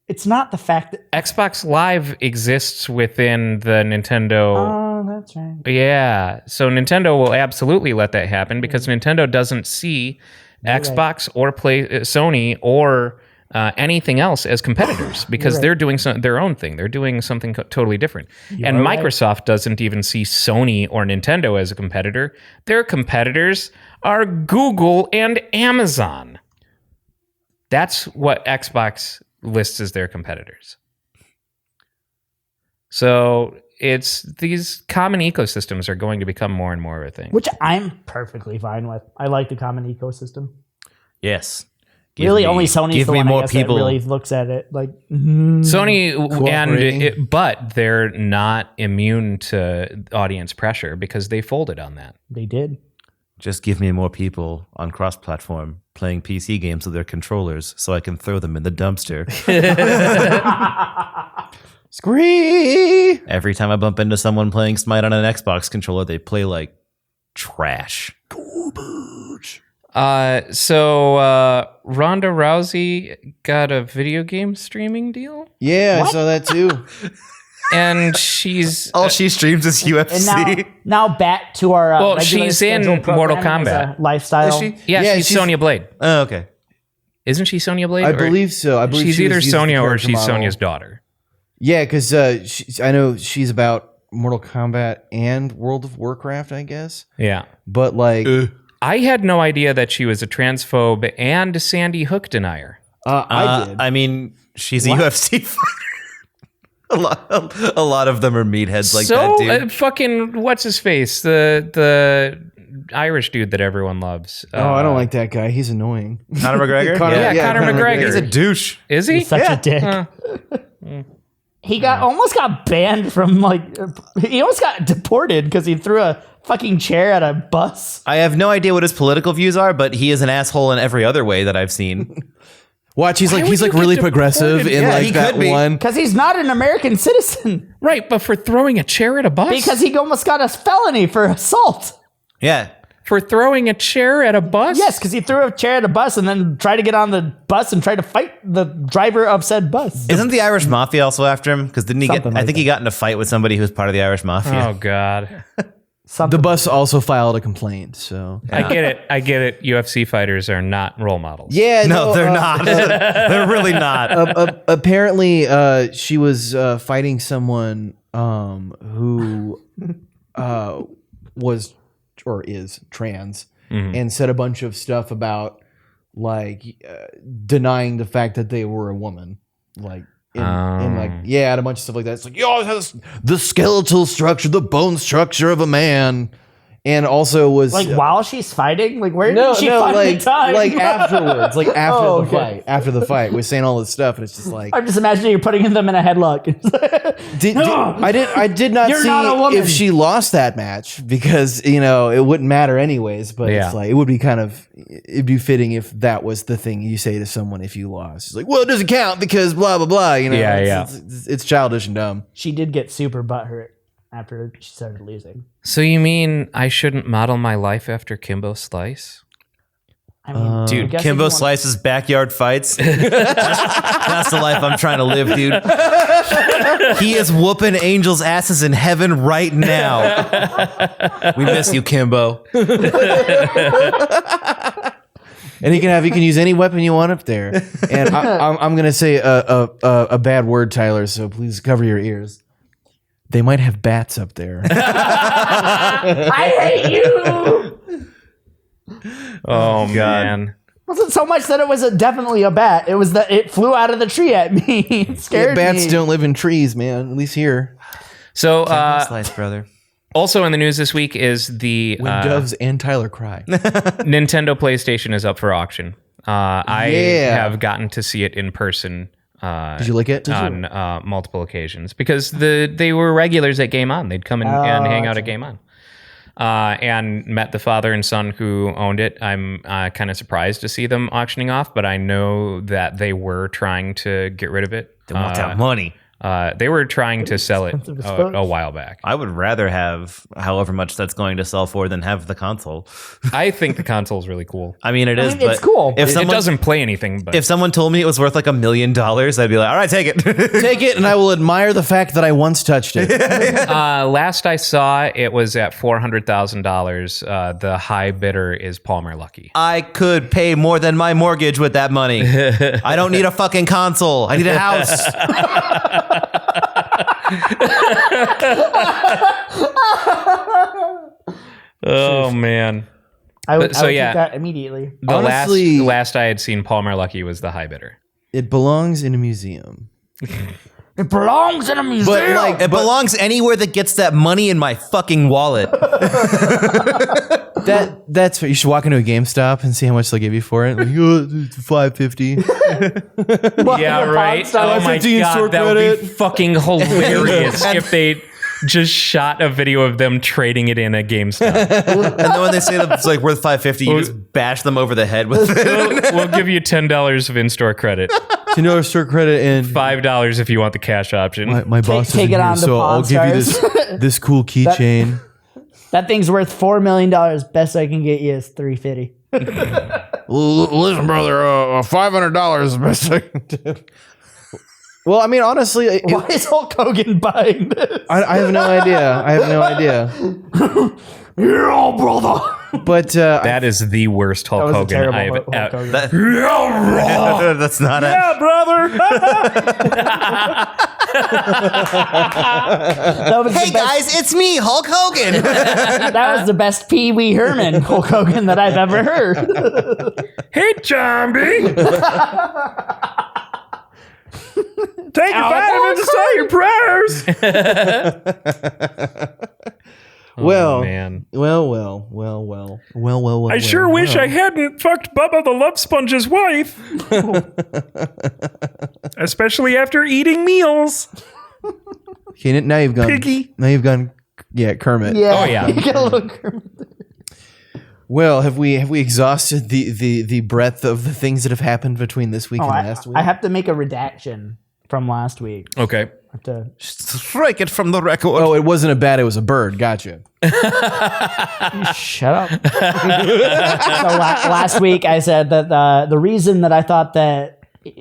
It's not the fact that Xbox Live exists within the Nintendo. Oh, that's right. Yeah, so Nintendo will absolutely let that happen because Nintendo doesn't see Xbox or Sony or anything else as competitors because they're doing their own thing. They're doing something totally different. And Microsoft doesn't even see Sony or Nintendo as a competitor. Their competitors are Google and Amazon. That's what Xbox lists as their competitors. So it's these common ecosystems are going to become more and more of a thing. Which I'm perfectly fine with. I like the common ecosystem. Yes. Only Sony's the one I guess that really looks at it like Sony, but they're not immune to audience pressure because they folded on that. They did. Just give me more people on cross-platform playing PC games with their controllers so I can throw them in the dumpster. Scree! Every time I bump into someone playing Smite on an Xbox controller, they play like trash. Garbage. So Ronda Rousey got a video game streaming deal? Yeah, I saw that too. And she's all she streams is UFC. And now back to our she's in Mortal Kombat lifestyle. Is she? Yeah, she's Sonya Blade. Oh, okay. Isn't she Sonya Blade? I believe so. I believe she's she either was Sonya the or she's model. Sonya's daughter. Yeah, because I know she's about Mortal Kombat and World of Warcraft, I guess. Yeah, but like, I had no idea that she was a transphobe and Sandy Hook denier. I did. I mean, she's a UFC fighter. A lot of them are meatheads like that, dude. Fucking what's his face? The Irish dude that everyone loves. I don't like that guy. He's annoying. Conor McGregor? Conor McGregor. He's a douche. Is he? He's such a dick. He almost got banned from he almost got deported because he threw a fucking chair at a bus. I have no idea what his political views are, but he is an asshole in every other way that I've seen. Watch, he's really progressive in that one. Because he's not an American citizen. Right, but for throwing a chair at a bus? Because he almost got a felony for assault. Yeah. For throwing a chair at a bus? Yes, because he threw a chair at a bus and then tried to get on the bus and tried to fight the driver of said bus. Isn't the Irish Mafia also after him? Because didn't he get? Something like I think he got in a fight with somebody who was part of the Irish Mafia. Oh, God. The bus also filed a complaint, so. I get it. UFC fighters are not role models. Yeah, No, they're not. They're really not. Apparently, she was fighting someone who was or is trans, and said a bunch of stuff about denying the fact that they were a woman, had a bunch of stuff like that. It's like, it has the skeletal structure, the bone structure of a man. And also was while she's fighting, where did she find the time? Afterwards, after the fight, was saying all this stuff, and it's just like I'm just imagining you're putting them in a headlock. I did not see if she lost that match because it wouldn't matter anyways. But it's like it'd be fitting if that was the thing you say to someone if you lost. It's like, well, it doesn't count because blah blah blah. It's childish and dumb. She did get super butthurt after she started losing. So you mean I shouldn't model my life after Kimbo Slice? I mean, Dude, Kimbo Slice's backyard fights. That's the life I'm trying to live, dude. He is whooping angels' asses in heaven right now. We miss you, Kimbo. And you can use any weapon you want up there. And I'm gonna say a bad word, Tyler. So please cover your ears. They might have bats up there. I hate you. Oh man! It wasn't so much that it was definitely a bat. It was that it flew out of the tree at me. It scared me. Bats don't live in trees, man. At least here. So, Slice, brother. Also in the news this week is the when doves and Tyler cry. Nintendo PlayStation is up for auction. I have gotten to see it in person. Did you lick it? On multiple occasions because they were regulars at Game On. They'd come in and hang out at Game On. And met the father and son who owned it. I'm kind of surprised to see them auctioning off, but I know that they were trying to get rid of it. They want that money. They were trying to sell it a while back. I would rather have however much that's going to sell for than have the console. I think the console is really cool. I mean, but it's cool. If it doesn't play anything. But if someone told me it was worth like $1 million, I'd be like, all right, take it. Take it, and I will admire the fact that I once touched it. Last I saw, it was at $400,000. The high bidder is Palmer Luckey. I could pay more than my mortgage with that money. I don't need a fucking console. I need a house. Oh man! I would take that immediately. The last I had seen Palmer Luckey was the high bidder. It belongs in a museum. It belongs in a museum. It belongs anywhere that gets that money in my fucking wallet. That's what you should walk into a GameStop and see how much they'll give you for it. Like, it's $5.50. Yeah, right. Oh my god, that would be fucking hilarious if they just shot a video of them trading it in at GameStop. And then when they say that it's like worth $5.50, you just bash them over the head with it. We'll give you $10 of in-store credit. $10 store credit and $5 if you want the cash option. My boss take isn't it here, on the so I'll give you this cool keychain. That thing's worth $4 million. Best I can get you is $350. Listen, brother, $500 is the best I can do. Well, I mean, honestly, why is Hulk Hogan buying this? I have no idea. Yeah, brother. But that is the worst Hulk Hogan I have ever. That's not it. Yeah, brother. Hey guys, it's me, Hulk Hogan. That was the best Pee Wee Herman Hulk Hogan that I've ever heard. Hey, zombie. Take your vitamins and say your prayers. Well, man. Well. I sure wish I hadn't fucked Bubba the Love Sponge's wife. Especially after eating meals. Okay, now you've gone. Piggy. Now you've gone. Yeah, Kermit. Yeah. Oh yeah. You get a little Kermit. Well, have we exhausted the breadth of the things that have happened between this week and last week? I have to make a redaction from last week. Okay. Strike it from the record. Oh, it wasn't a bat, it was a bird. Gotcha. Shut up. So last week I said that the reason that I thought that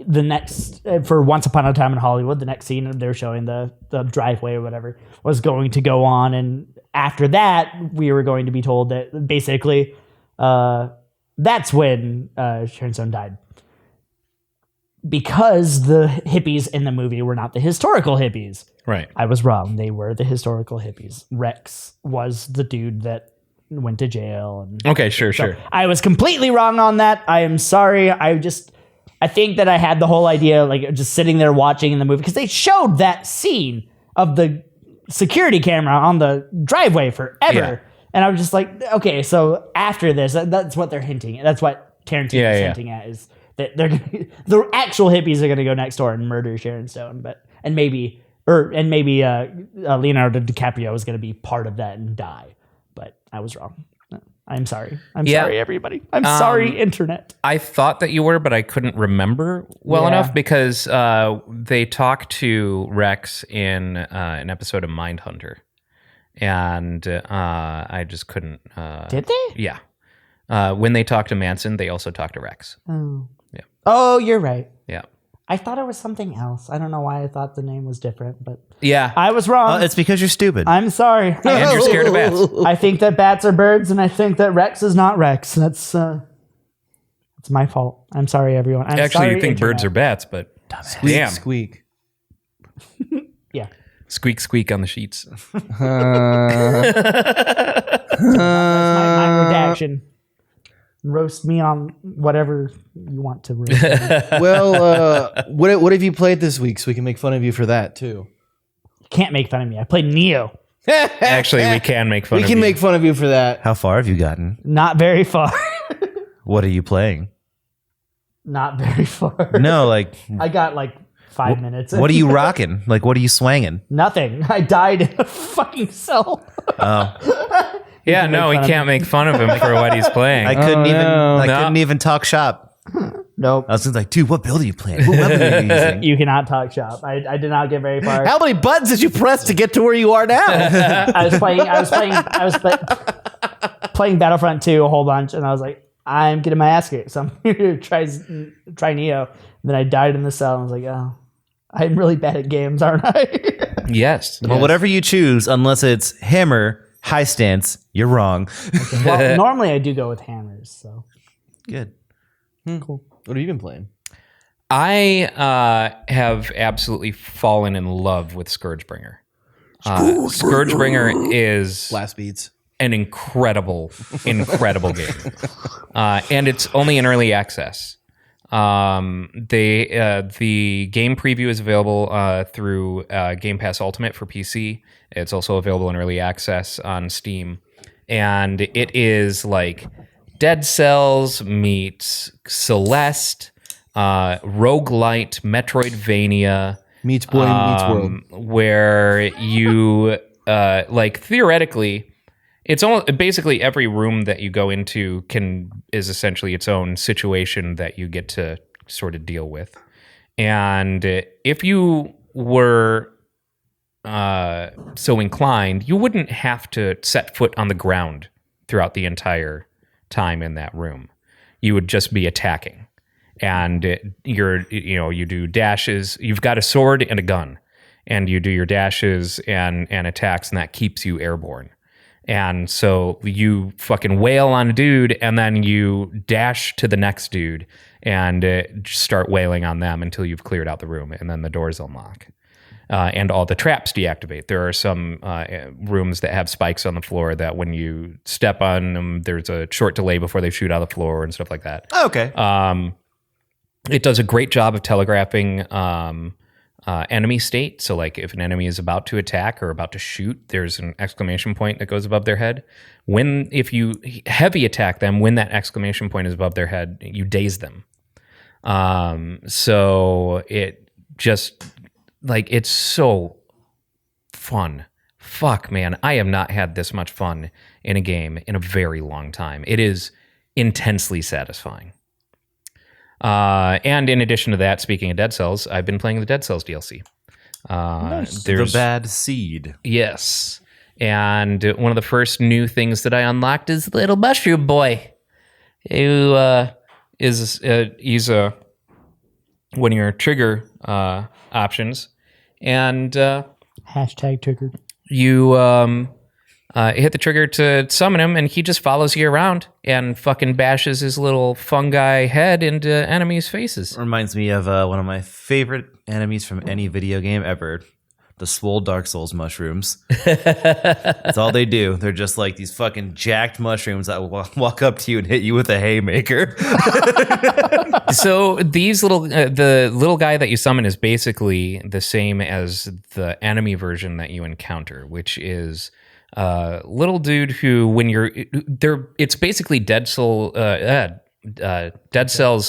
the next, for Once Upon a Time in Hollywood, the next scene they were showing the driveway or whatever was going to go on, and after that we were going to be told that basically that's when Sharon Stone died. Because the hippies in the movie were not the historical hippies. Right. I was wrong. They were the historical hippies. Rex was the dude that went to jail. And okay, sure. I was completely wrong on that. I am sorry. I think that I had the whole idea, like just sitting there watching in the movie, because they showed that scene of the security camera on the driveway forever. Yeah. And I was just like, okay, so after this, that's what they're hinting at. That's what Tarantino is hinting at, is that the actual hippies are going to go next door and murder Sharon Stone, and maybe Leonardo DiCaprio is going to be part of that and die. But I was wrong. I'm sorry. I'm sorry, everybody. I'm sorry, internet. I thought that you were, but I couldn't remember well enough because they talked to Rex in an episode of Mindhunter, and I just couldn't. Did they? Yeah. When they talked to Manson, they also talked to Rex. Oh. Yeah. Oh, you're right. Yeah. I thought it was something else. I don't know why I thought the name was different, but yeah, I was wrong. It's because you're stupid. I'm sorry. And you're scared of bats. I think that bats are birds, and I think that Rex is not Rex. That's my fault. I'm sorry, everyone. I'm Actually, sorry, you think internet. birds are bats, but damn. Squeak. Yeah. Squeak, squeak on the sheets. That's my redaction. Roast me on whatever you want to roast me. Well, what have you played this week so we can make fun of you for that too? You can't make fun of me. I played Neo. Actually, we can make fun of you. We can make fun of you for that. How far have you gotten? Not very far. What are you playing? Not very far. No, like I got like 5 minutes. what are you rocking? Like, what are you swanging? Nothing. I died in a fucking cell. Oh, Yeah, no, we can't make fun of him for what he's playing. I couldn't even talk shop. Nope. I was just like, dude, what build are you playing? What weapon are you using? You cannot talk shop. I did not get very far. How many buttons did you press to get to where you are now? I was playing Battlefront 2 a whole bunch, and I was like, I'm getting my ass kicked. So I'm here to try Neo. And then I died in the cell, and I was like, oh, I'm really bad at games, aren't I? Yes. Well, whatever you choose, unless it's hammer, high stance, you're wrong. Okay. Well, normally I do go with hammers. So Good. cool. What have you been playing? I have absolutely fallen in love with Scourgebringer. Scourgebringer is Blast beats. an incredible game. And it's only in early access. The game preview is available through Game Pass Ultimate for PC. It's also available in early access on Steam. And it is like Dead Cells meets Celeste, roguelite Metroidvania. Meets Boy Meets World. Where you, theoretically, it's almost basically every room that you go into is essentially its own situation that you get to sort of deal with. And if you were so inclined, you wouldn't have to set foot on the ground throughout the entire time in that room. You would just be attacking. And you do dashes. You've got a sword and a gun, and you do your dashes and attacks, and that keeps you airborne. And so you fucking wail on a dude, and then you dash to the next dude and start wailing on them until you've cleared out the room, and then the doors unlock. And all the traps deactivate. There are some rooms that have spikes on the floor that when you step on them, there's a short delay before they shoot out of the floor and stuff like that. Oh, okay. It does a great job of telegraphing enemy state. So like if an enemy is about to attack or about to shoot, there's an exclamation point that goes above their head. If you heavy attack them, when that exclamation point is above their head, you daze them. So it just it's so fun. Fuck, man. I have not had this much fun in a game in a very long time. It is intensely satisfying. And in addition to that, speaking of Dead Cells, I've been playing the Dead Cells DLC. There's the bad seed. Yes. And one of the first new things that I unlocked is little mushroom boy, who he's one of your trigger options, and Hashtag triggered. you hit the trigger to summon him, and he just follows you around and fucking bashes his little fungi head into enemies' faces. Reminds me of one of my favorite enemies from any video game ever. The swole Dark Souls mushrooms. That's all they do. They're just like these fucking jacked mushrooms that walk up to you and hit you with a haymaker. So these the little guy that you summon is basically the same as the enemy version that you encounter, which is little dude who, when you're there, it's basically Dead Cell's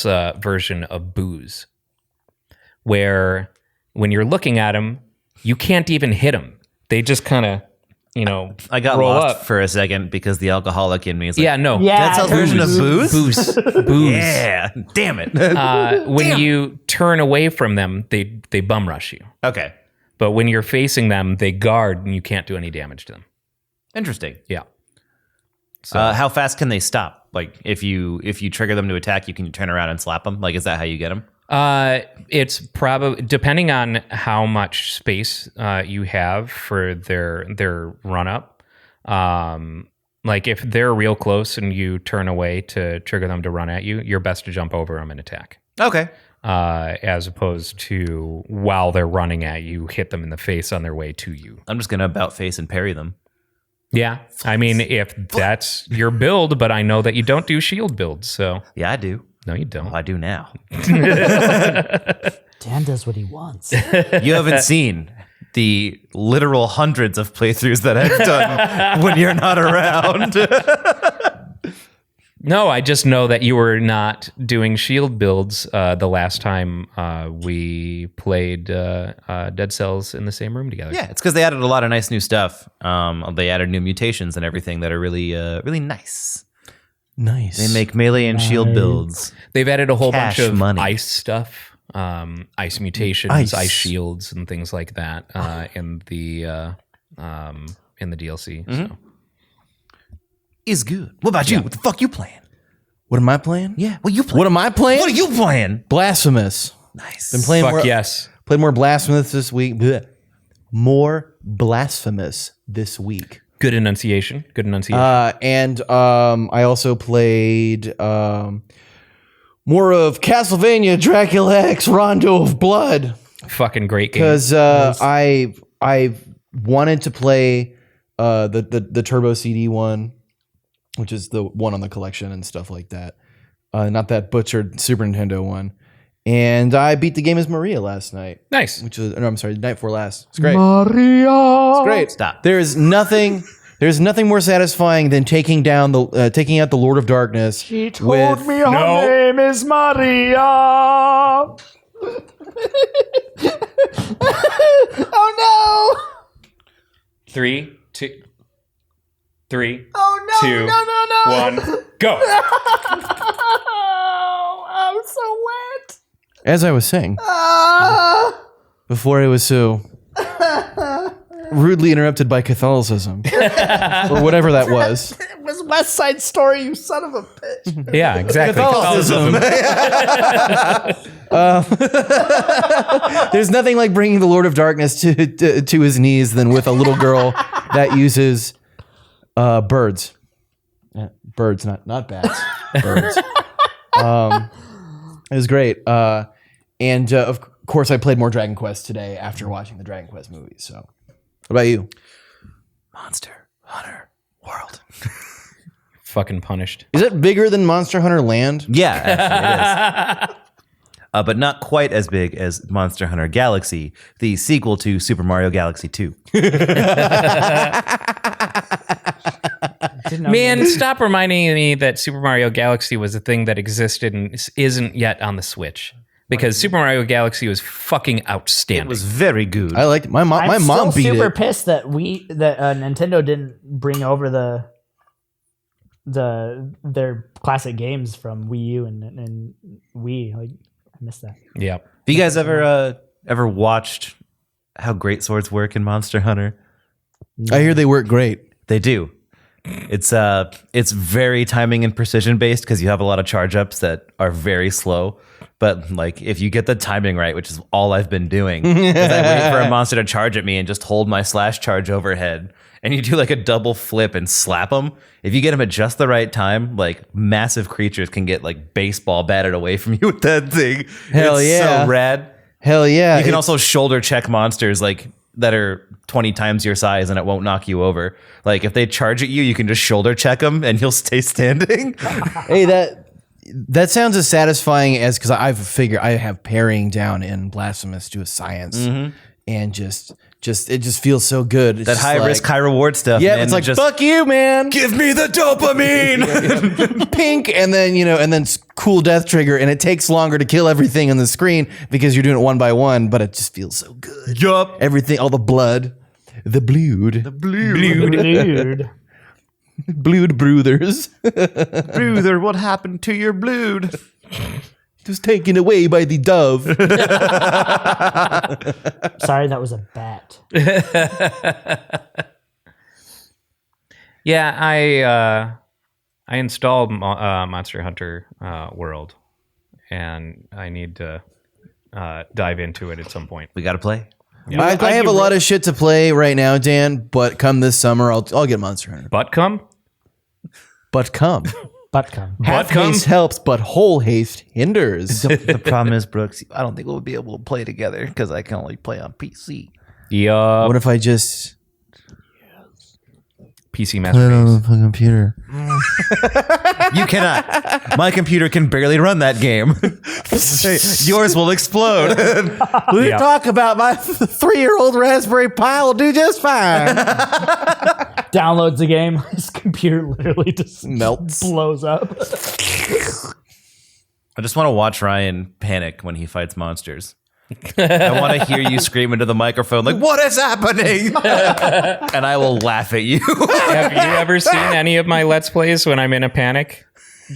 version of booze, where when you're looking at him, you can't even hit them. They just kind of, I got roll lost up for a second because the alcoholic in me is like, yeah, no. Dead Cell's version of booze? Booze. Yeah, damn it. When you turn away from them, they bum rush you. Okay, But when you're facing them, they guard and you can't do any damage to them. interesting. Yeah. How fast can they stop? Like, if you trigger them to attack, you can turn around and slap them? Like, is that how you get them? It's probably depending on how much space you have for their run up. Like if they're real close and you turn away to trigger them to run at you, you're best to jump over them and attack. Okay. As opposed to while they're running at you, hit them in the face on their way to you. I'm just gonna about face and parry them. Yeah, I mean if that's your build, but I know that you don't do shield builds, so Yeah, I do. no, you don't. Oh, I do now. Dan does what he wants. You haven't seen the literal hundreds of playthroughs that I've done when you're not around. No, I just know that you were not doing shield builds the last time we played Dead Cells in the same room together. Yeah, it's because they added a lot of nice new stuff. They added new mutations and everything that are really, really nice. Nice. They make melee and shield builds. They've added a whole Cash bunch of money. ice stuff, ice mutations, ice shields, and things like that in the DLC. So. Is good. What about you? What the fuck you playing? What am I playing? Yeah, what you playing? What am I playing? What are you playing? Blasphemous. Nice. Been playing Fuck more. yes. Played more Blasphemous this week. Blech. More Blasphemous this week. Good enunciation. Good enunciation. And I also played more of Castlevania Dracula X Rondo of Blood. Fucking great game. Because I wanted to play the Turbo CD one, which is the one on the collection and stuff like that. Not that butchered Super Nintendo one. And I beat the game as Maria last night. Nice. Which was, no, I'm sorry, the night before last. It's great. Maria. It's great. Stop. There's nothing more satisfying than taking out the Lord of Darkness. She told me her name is Maria. Oh no! 3, 2, 3, Oh no! 2, No! 1, go. Oh, I'm so wet. As I was saying, before I was so rudely interrupted by Catholicism, or whatever that was. It was West Side Story, you son of a bitch. Yeah, exactly. Catholicism. There's nothing like bringing the Lord of Darkness to his knees than with a little girl that uses birds. Birds, not bats. Birds. It was great. And of course, I played more Dragon Quest today after watching the Dragon Quest movies. So, what about you? Monster Hunter World. Fucking punished. Is it bigger than Monster Hunter Land? Yeah, actually it is. But not quite as big as Monster Hunter Galaxy, the sequel to Super Mario Galaxy 2. Man, stop reminding me that Super Mario Galaxy was a thing that existed and isn't yet on the Switch. Because Super Mario Galaxy was fucking outstanding. It was very good. I liked it. My mom I'm beat still super it. pissed that Nintendo didn't bring over their classic games from Wii U and Wii. Like, I missed that. Yeah. Have you guys ever watched how great swords work in Monster Hunter? I hear they work great. They do. It's very timing and precision based because you have a lot of charge ups that are very slow. But like if you get the timing right, which is all I've been doing, is I wait for a monster to charge at me and just hold my slash charge overhead. And you do like a double flip and slap them. If you get them at just the right time, like massive creatures can get like baseball batted away from you with that thing. Hell it's yeah. so rad. Hell yeah. You can also shoulder check monsters like that are 20 times your size and it won't knock you over. Like if they charge at you, you can just shoulder check them and you'll stay standing. Hey, that sounds as satisfying as, because I have parrying down in Blasphemous to a science, and just it just feels so good. It's That just high like, risk, high reward stuff. Yeah, man. it's like just fuck you, man. give me the dopamine. Pink, and then and then cool death trigger, and it takes longer to kill everything on the screen because you're doing it one by one, but it just feels so good. Yup. Everything, all the blood, the blood, Dude. blood brothers. Brother, what happened to your blood? It was taken away by the dove. Sorry, that was a bat. Yeah, I installed Monster Hunter World, and I need to dive into it at some point. We got to play. I have a lot of shit to play right now, Dan. But come this summer, I'll get Monster Hunter. But come. Half haste helps, but whole haste hinders. The problem is, Brooks, I don't think we'll be able to play together because I can only play on PC. Yeah. What if I just PC masterpiece. the computer? You cannot. My computer can barely run that game. Yours will explode. We Yeah. talk about my 3-year-old Raspberry Pi will do just fine. Downloads the game. His computer literally just Melts. blows up. I just want to watch Ryan panic when he fights monsters. I want to hear you scream into the microphone like, "What is happening?" And I will laugh at you. Have you ever seen any of my Let's Plays when I'm in a panic?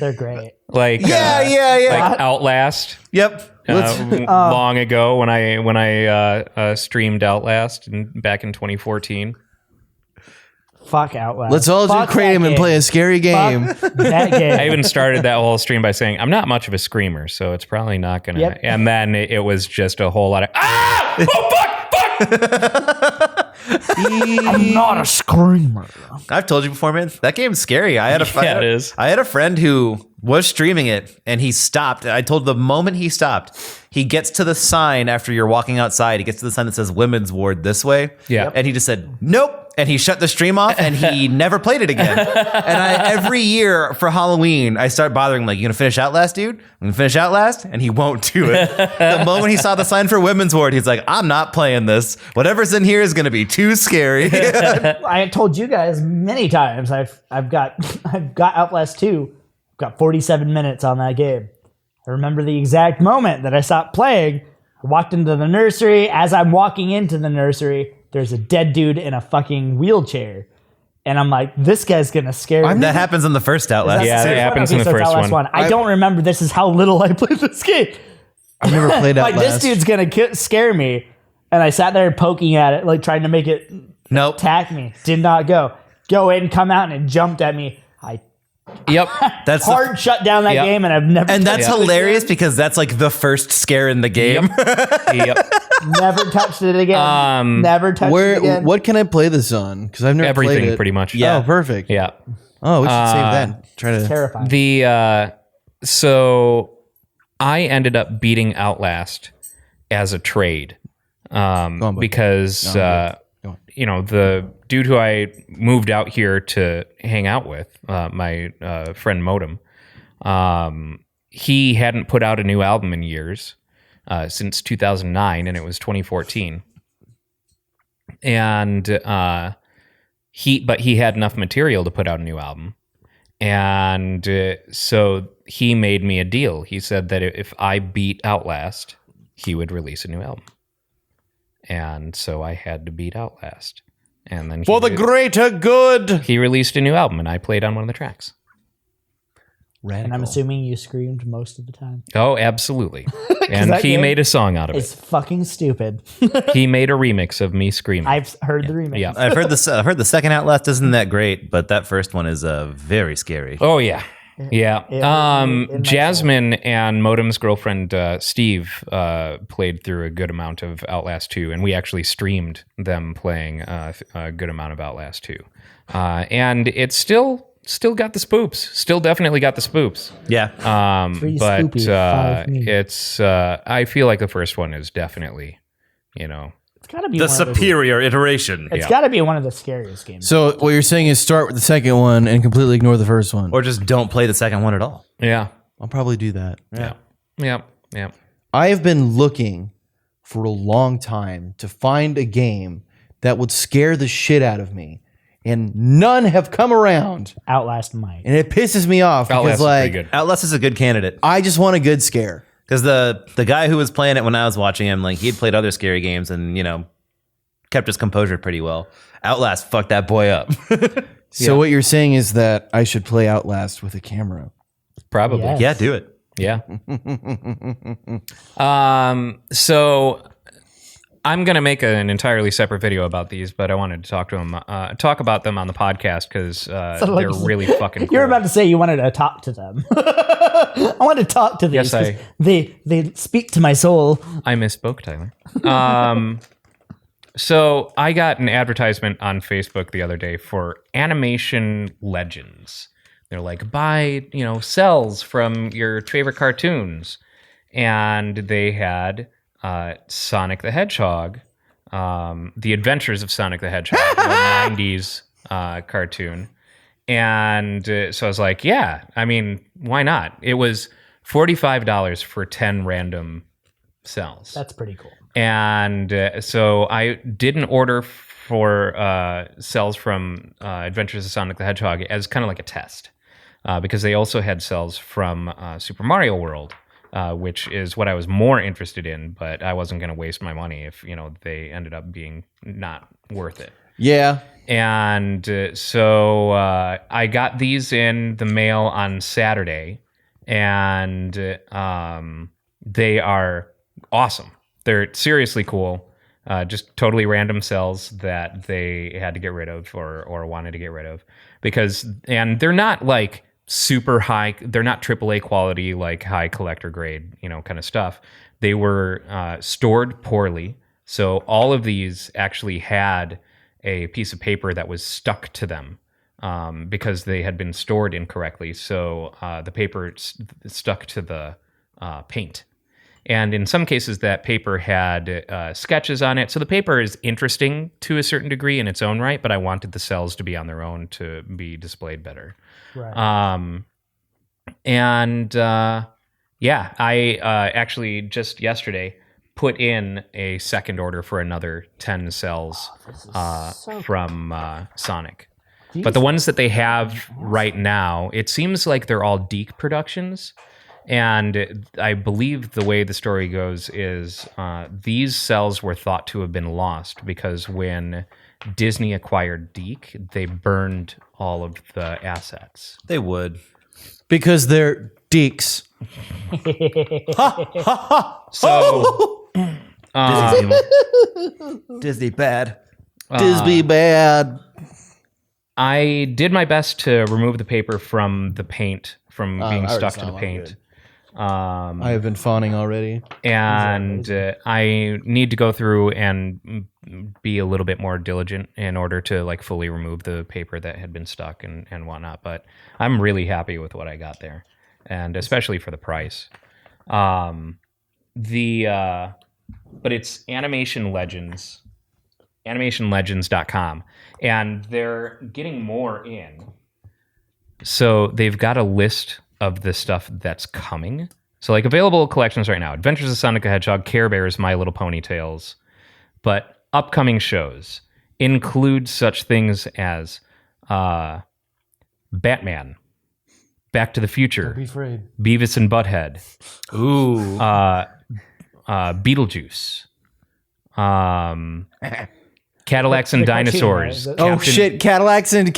They're great. Like yeah. like Outlast. Yep. Long ago when I streamed Outlast back in 2014. Fuck Outlast. Let's all Fuck do Kratom that and play a scary game. Fuck that game. I even started that whole stream by saying I'm not much of a screamer, so it's probably not gonna. Yep. And then it was just a whole lot of oh fuck. I'm not a screamer. I've told you before, man. That game's scary. I had Yeah, it is. I had a friend who was streaming it, and he stopped. I told the moment he stopped, he gets to the sign after you're walking outside. He gets to the sign that says "Women's Ward" this way. Yeah. and he just said nope, and he shut the stream off, and he never played it again. And every year for Halloween, I start bothering him, like, "You gonna finish Outlast, dude? I'm gonna finish Outlast," and he won't do it. The moment he saw the sign for Women's Ward, he's like, "I'm not playing this. Whatever's in here is gonna be too scary." I told you guys many times. I've got Outlast 2. I've got 47 minutes on that game. I remember the exact moment that I stopped playing. I walked into the nursery. As I'm walking into the nursery, there's a dead dude in a fucking wheelchair. And I'm like, this guy's going to scare me. That happens in the first Outlast. Yeah, that happens in the so it's first Outlast one. I don't remember. This is how little I played this game. I've never played Like, Outlast. this dude's going to scare me. And I sat there poking at it, like trying to make it Nope. attack me. Did not go. Go in, come out, and it jumped at me. I Yep. That's the- hard shut down that Yep. game, and I've never. and that's touched it hilarious again. because that's like the first scare in the game. Yep. Never touched it again. Never touched it again. What can I play this on? Because I've never played Everything it. pretty much. Yeah. Oh, perfect. Yeah. Oh, we should save that. Try to. Terrifying. The so I ended up beating Outlast as a trade bud. because Go on. the dude who I moved out here to hang out with, my friend Modem, he hadn't put out a new album in years, since 2009, and it was 2014. And he had enough material to put out a new album. And so he made me a deal. He said that if I beat Outlast, he would release a new album. And so I had to beat Outlast. And then For the greater good. he released a new album, and I played on one of the tracks. Radical. And I'm assuming you screamed most of the time. Oh, absolutely. And that he game made a song out of It's it. fucking stupid. He made a remix of me screaming. I've heard the remix. Yeah. I've heard the second Outlast isn't that great, but that first one is very scary. Oh yeah, yeah. in my Jasmine and Modem's girlfriend Steve played through a good amount of Outlast 2, and we actually streamed them playing a good amount of Outlast 2. And it's still got the spoops. Still definitely got the spoops. Yeah. Three But spoopy, 5 me. it's I feel like the first one is definitely, It's gotta be The one of the, superior iteration. It's gotta be one of the scariest games. So what you're saying is start with the second one and completely ignore the first one. Or just don't play the second one at all. yeah, I'll probably do that. yeah. I have been looking for a long time to find a game that would scare the shit out of me, and none have come around, Outlast might. and it pisses me off Outlast because is like pretty good. Outlast is a good candidate. I just want a good scare. Because the guy who was playing it when I was watching him, like he'd played other scary games and, kept his composure pretty well. Outlast fucked that boy up. So what you're saying is that I should play Outlast with a camera. Probably. Yes. Yeah, do it. Yeah. So I'm gonna make an entirely separate video about these, but I wanted to talk about them on the podcast because they're really fucking cool. You're about to say you wanted to talk to them. I want to talk to these. Yes, 'cause they speak to my soul. I misspoke, Tyler. So I got an advertisement on Facebook the other day for Animation Legends. They're like, buy, cells from your favorite cartoons. And they had Sonic the Hedgehog, The Adventures of Sonic the Hedgehog, the 90s cartoon. And so I was like, yeah, I mean, why not? It was $45 for 10 random cells. That's pretty cool. And so I did an order for cells from Adventures of Sonic the Hedgehog as kind of like a test, because they also had cells from Super Mario World, which is what I was more interested in, but I wasn't going to waste my money if, they ended up being not worth it. Yeah. And so I got these in the mail on Saturday, and they are awesome. They're seriously cool. Just totally random cells that they had to get rid of or wanted to get rid of and they're not like super high. They're not AAA quality, like high collector grade, kind of stuff. They were stored poorly. So all of these actually had a piece of paper that was stuck to them because they had been stored incorrectly. So the paper stuck to the paint. And in some cases, that paper had sketches on it. So the paper is interesting to a certain degree in its own right, but I wanted the cells to be on their own to be displayed better. Right. I actually just yesterday put in a second order for another 10 cells from Sonic. But the ones that they have right now, it seems like they're all Deke Productions. And I believe the way the story goes is these cells were thought to have been lost because when Disney acquired Deke, they burned all of the assets. They would. Because they're deeks. So Disney bad. Disney bad. I did my best to remove the paper from the paint, from being stuck to the paint. I have been fawning already. And I need to go through and be a little bit more diligent in order to like fully remove the paper that had been stuck and whatnot. But I'm really happy with what I got there, and especially for the price. But it's Animation Legends, animationlegends.com, and they're getting more in. So they've got a list of the stuff that's coming. So like available collections right now: Adventures of Sonic the Hedgehog, Care Bears, My Little Pony Tales. But upcoming shows include such things as Batman, Back to the Future, Don't be afraid. Beavis and Butthead, Ooh. Beetlejuice, Cadillacs and The cartoon, dinosaurs. right? Oh shit, Cadillacs and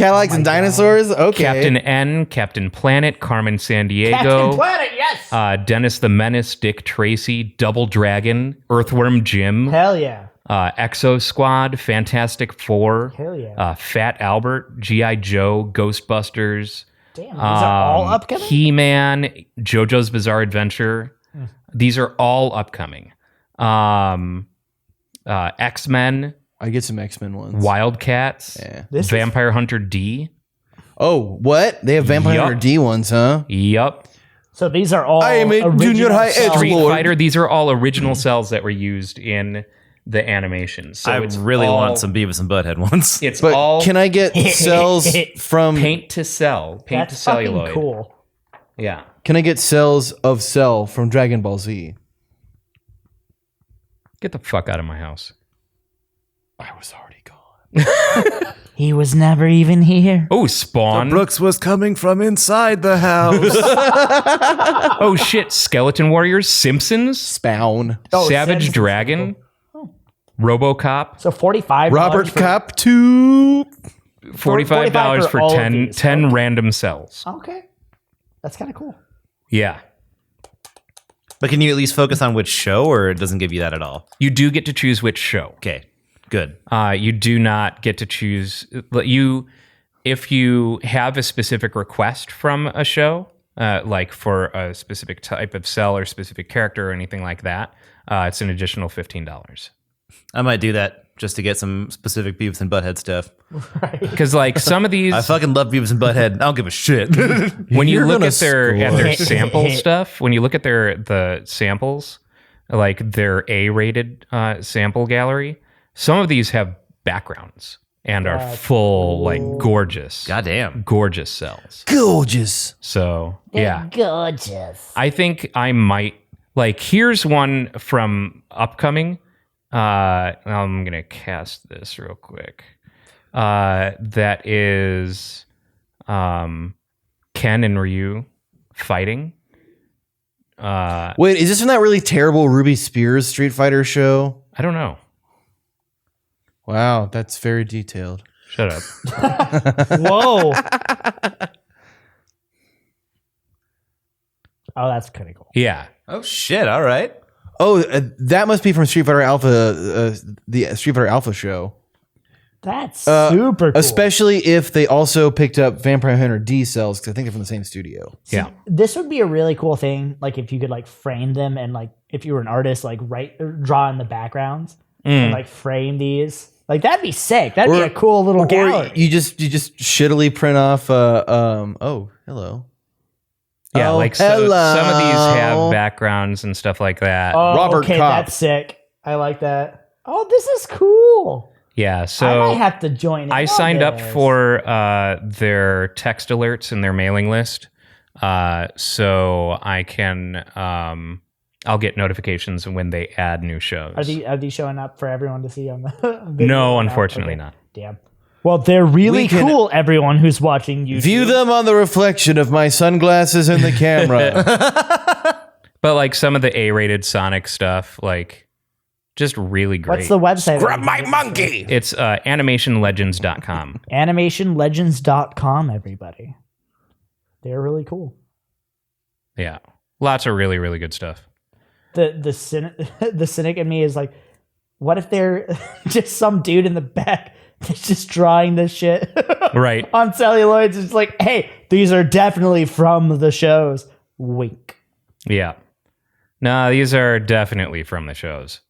dinosaurs. Okay. Captain N, Captain Planet, Carmen Sandiego, Captain Planet, yes. Dennis the Menace, Dick Tracy, Double Dragon, Earthworm Jim, Hell yeah. Exo Squad, Fantastic Four, Hell yeah. Fat Albert, G.I. Joe, Ghostbusters, Damn, these are all upcoming? He-Man, JoJo's Bizarre Adventure. These are all upcoming. X-Men, I get some X-Men ones. Wildcats, Yeah. Vampire Hunter D. Oh, what? They have Vampire Yup. Hunter D ones, huh? Yup. So these are all I am a original junior high cells. edge Street Lord. Fighter, these are all original cells that were used in the animation. So I it's really all- want some Beavis and Butthead ones. It's But all can I get cells from? paint to cell, paint That's to celluloid. fucking cool. Yeah. Can I get cells of Cell from Dragon Ball Z? Get the fuck out of my house. I was already gone. He was never even here. Oh, Spawn. Brooks was coming from inside the house. Oh shit, Skeleton Warriors, Simpsons, Spawn. Savage Simpsons. Dragon, RoboCop. So $45 Robert for- Cop 2. $45 for for all of 10 these. 10 random cells. Okay. That's kind of cool. Yeah. But can you at least focus on which show, or it doesn't give you that at all? You do get to choose which show. Okay, good. You do not get to choose if you have a specific request from a show, like for a specific type of cell or specific character or anything like that. It's an additional $15. I might do that just to get some specific Beavis and Butthead stuff. Because like some of these, I fucking love Beavis and Butthead. I don't give a shit. when you You're look gonna at their score. sample stuff, when you look at the samples, like their A-rated sample gallery, some of these have backgrounds and are full, like gorgeous, Goddamn. gorgeous cells. Gorgeous. So yeah, Gorgeous. I think I might like. Here's one from upcoming. I'm gonna cast this real quick. That is Ken and Ryu fighting. Wait, is this from that really terrible Ruby Spears Street Fighter show? I don't know. Wow, that's very detailed. Shut up. Whoa. Oh, that's kind of cool. Yeah. Oh shit! All right. Oh, that must be from Street Fighter Alpha, the Street Fighter Alpha show. That's super cool. Especially if they also picked up Vampire Hunter D cells, because I think they're from the same studio. Yeah. This would be a really cool thing, like if you could like frame them and like if you were an artist, like draw in the backgrounds and like frame these. Like that'd be sick. That'd be a cool little gallery. Or you just shittily print off. Oh, hello. Yeah. Oh, like so, hello. some of these have backgrounds and stuff like that. Oh, Robert okay, Kopp. that's sick. I like that. Oh, this is cool. Yeah. I So might have to join in I on signed up this. for their text alerts and their mailing list. So I can I'll get notifications when they add new shows. Are these showing up for everyone to see on the video? No, unfortunately Okay. not. Damn. Well, they're really We can cool, everyone who's watching YouTube. View them on the reflection of my sunglasses in the camera. But like some of the A-rated Sonic stuff, like just really great. What's the website? Grab my monkey. It's animationlegends.com. Animationlegends.com, everybody. They're really cool. Yeah. Lots of really, really good stuff. The cynic in me is like, what if they're just some dude in the back that's just drawing this shit Right. on celluloids? It's like, hey, these are definitely from the shows. Wink. Yeah. No, these are definitely from the shows.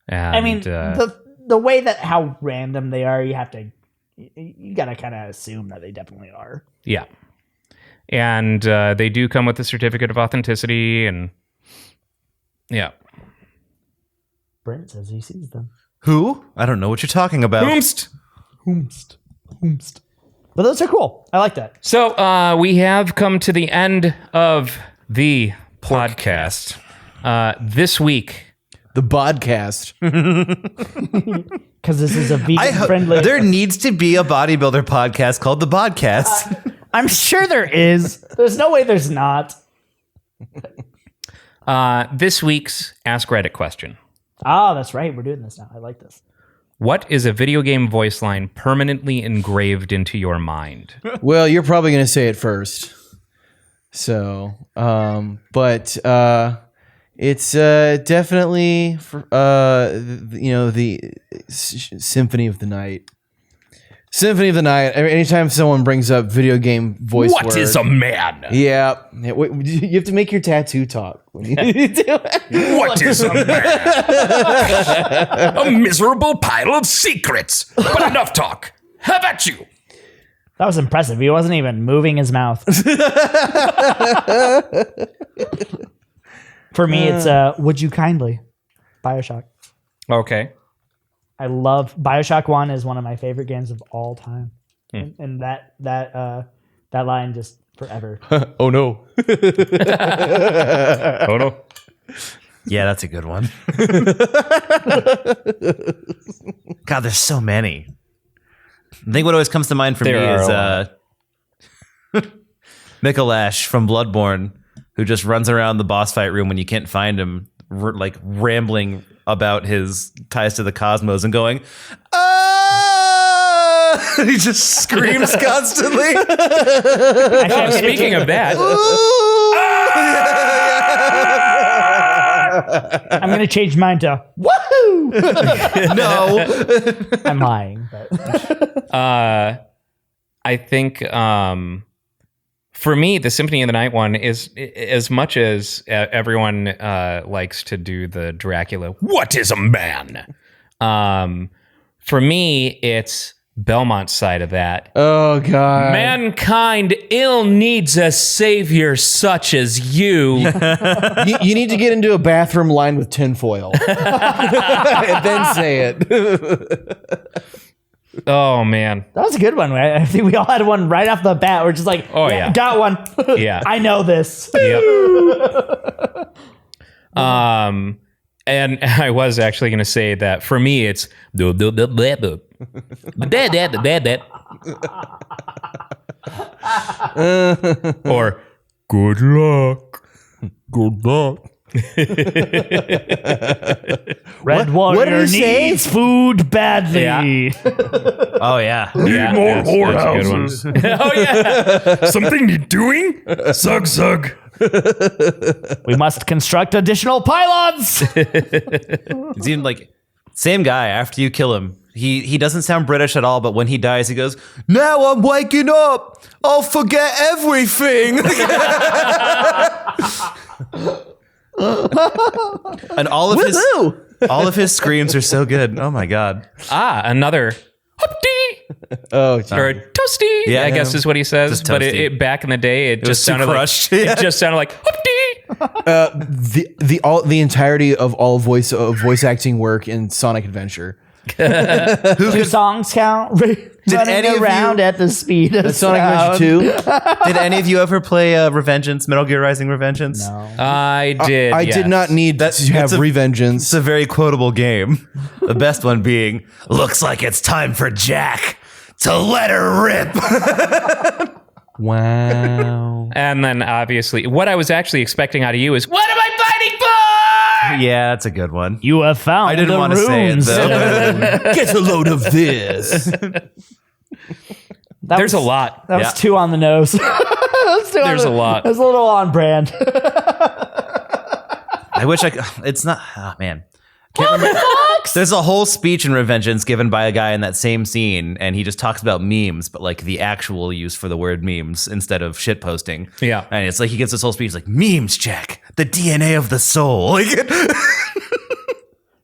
And, I mean, the way that how random they are, you gotta kind of assume that they definitely are. yeah. And they do come with a certificate of authenticity, and yeah. Brent says he sees them. Who? I don't know what you're talking about. Boomst. Hoomst. But those are cool. I like that. So we have come to the end of the podcast. This week, The podcast. Because this is a vegan friendly. There needs to be a bodybuilder podcast called The Podcast. I'm sure there is. There's no way there's not. this week's Ask Reddit question. Oh, that's right. We're doing this now. I like this. What is a video game voice line permanently engraved into your mind? Well, you're probably going to say it first. So, but it's definitely the Symphony of the Night. Symphony of the Night. Anytime someone brings up video game voice, What is a man? Yeah, you have to make your tattoo talk when you do it. What is a man? A miserable pile of secrets. But enough talk. How about you? That was impressive. He wasn't even moving his mouth. For me, it's Would You Kindly? Bioshock. Okay. I love Bioshock 1 is one of my favorite games of all time. And that line just forever. Oh no. Oh no. Yeah, that's a good one. God, there's so many. I think what always comes to mind for me is Mikolash from Bloodborne, who just runs around the boss fight room when you can't find him, like rambling about his ties to the cosmos and going, ah! He just screams constantly. Speaking of that, I'm going to change mine to woohoo! No. I'm lying. But. I think for me, the Symphony of the Night one is as much as everyone likes to do the Dracula. What is a man? For me, it's Belmont's side of that. Oh God! Mankind ill needs a savior such as you. You need to get into a bathroom lined with tinfoil, and then say it. Oh man, That was a good one. Right? I think we all had one right off the bat. We're just like, Oh, yeah. got one. Yeah. I know this. Yep. And I was actually going to say that for me, it's or good luck. Good luck. Red what did Warrior he say? needs food badly. Yeah. Oh, yeah. Yeah, more that's a good whorehouses. one. Oh yeah. Something need doing? Zug zug. We must construct additional pylons. It's even like, same guy, after you kill him, he doesn't sound British at all, but when he dies, he goes, now I'm waking up. I'll forget everything. And all of his screams are so good. Oh my God. Another hoopty Oh, or sorry. toasty. Yeah, I guess yeah. is what he says. Just But toasty. it back in the day, it was just too sounded crushed. like Yeah. it just sounded like hoopty. The entirety of all voice acting work in Sonic Adventure. 2 songs count. Running any of around at the speed of Sonic sound. Adventure 2. Did any of you ever play Revengeance, Metal Gear Rising Revengeance? No. I did. I yes. did not need to have it's a- Revengeance. It's a very quotable game. The best one being, looks like it's time for Jack to let her rip. Wow. And then obviously, what I was actually expecting out of you is, what am I fighting for? Yeah, that's a good one. You have found I didn't the want to say it, runes. though. Get a load of this. That There's a was- lot. That was Yeah. 2 on the nose. There's a lot. That's a little on brand. I wish I could. It's not. Oh, man. Can't remember. There's a whole speech in Revengeance given by a guy in that same scene, and he just talks about memes, but like the actual use for the word memes instead of shit posting. Yeah. And it's like he gives this whole speech like, memes, Jack, the DNA of the soul. Like,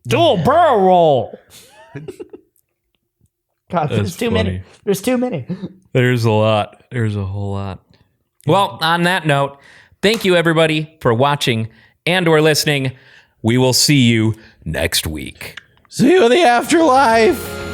Dual barrel roll. God, there's too funny. many. There's too many. There's a lot. There's a whole lot. Well, on that note, thank you everybody for watching and or listening. We will see you next week. See you in the afterlife.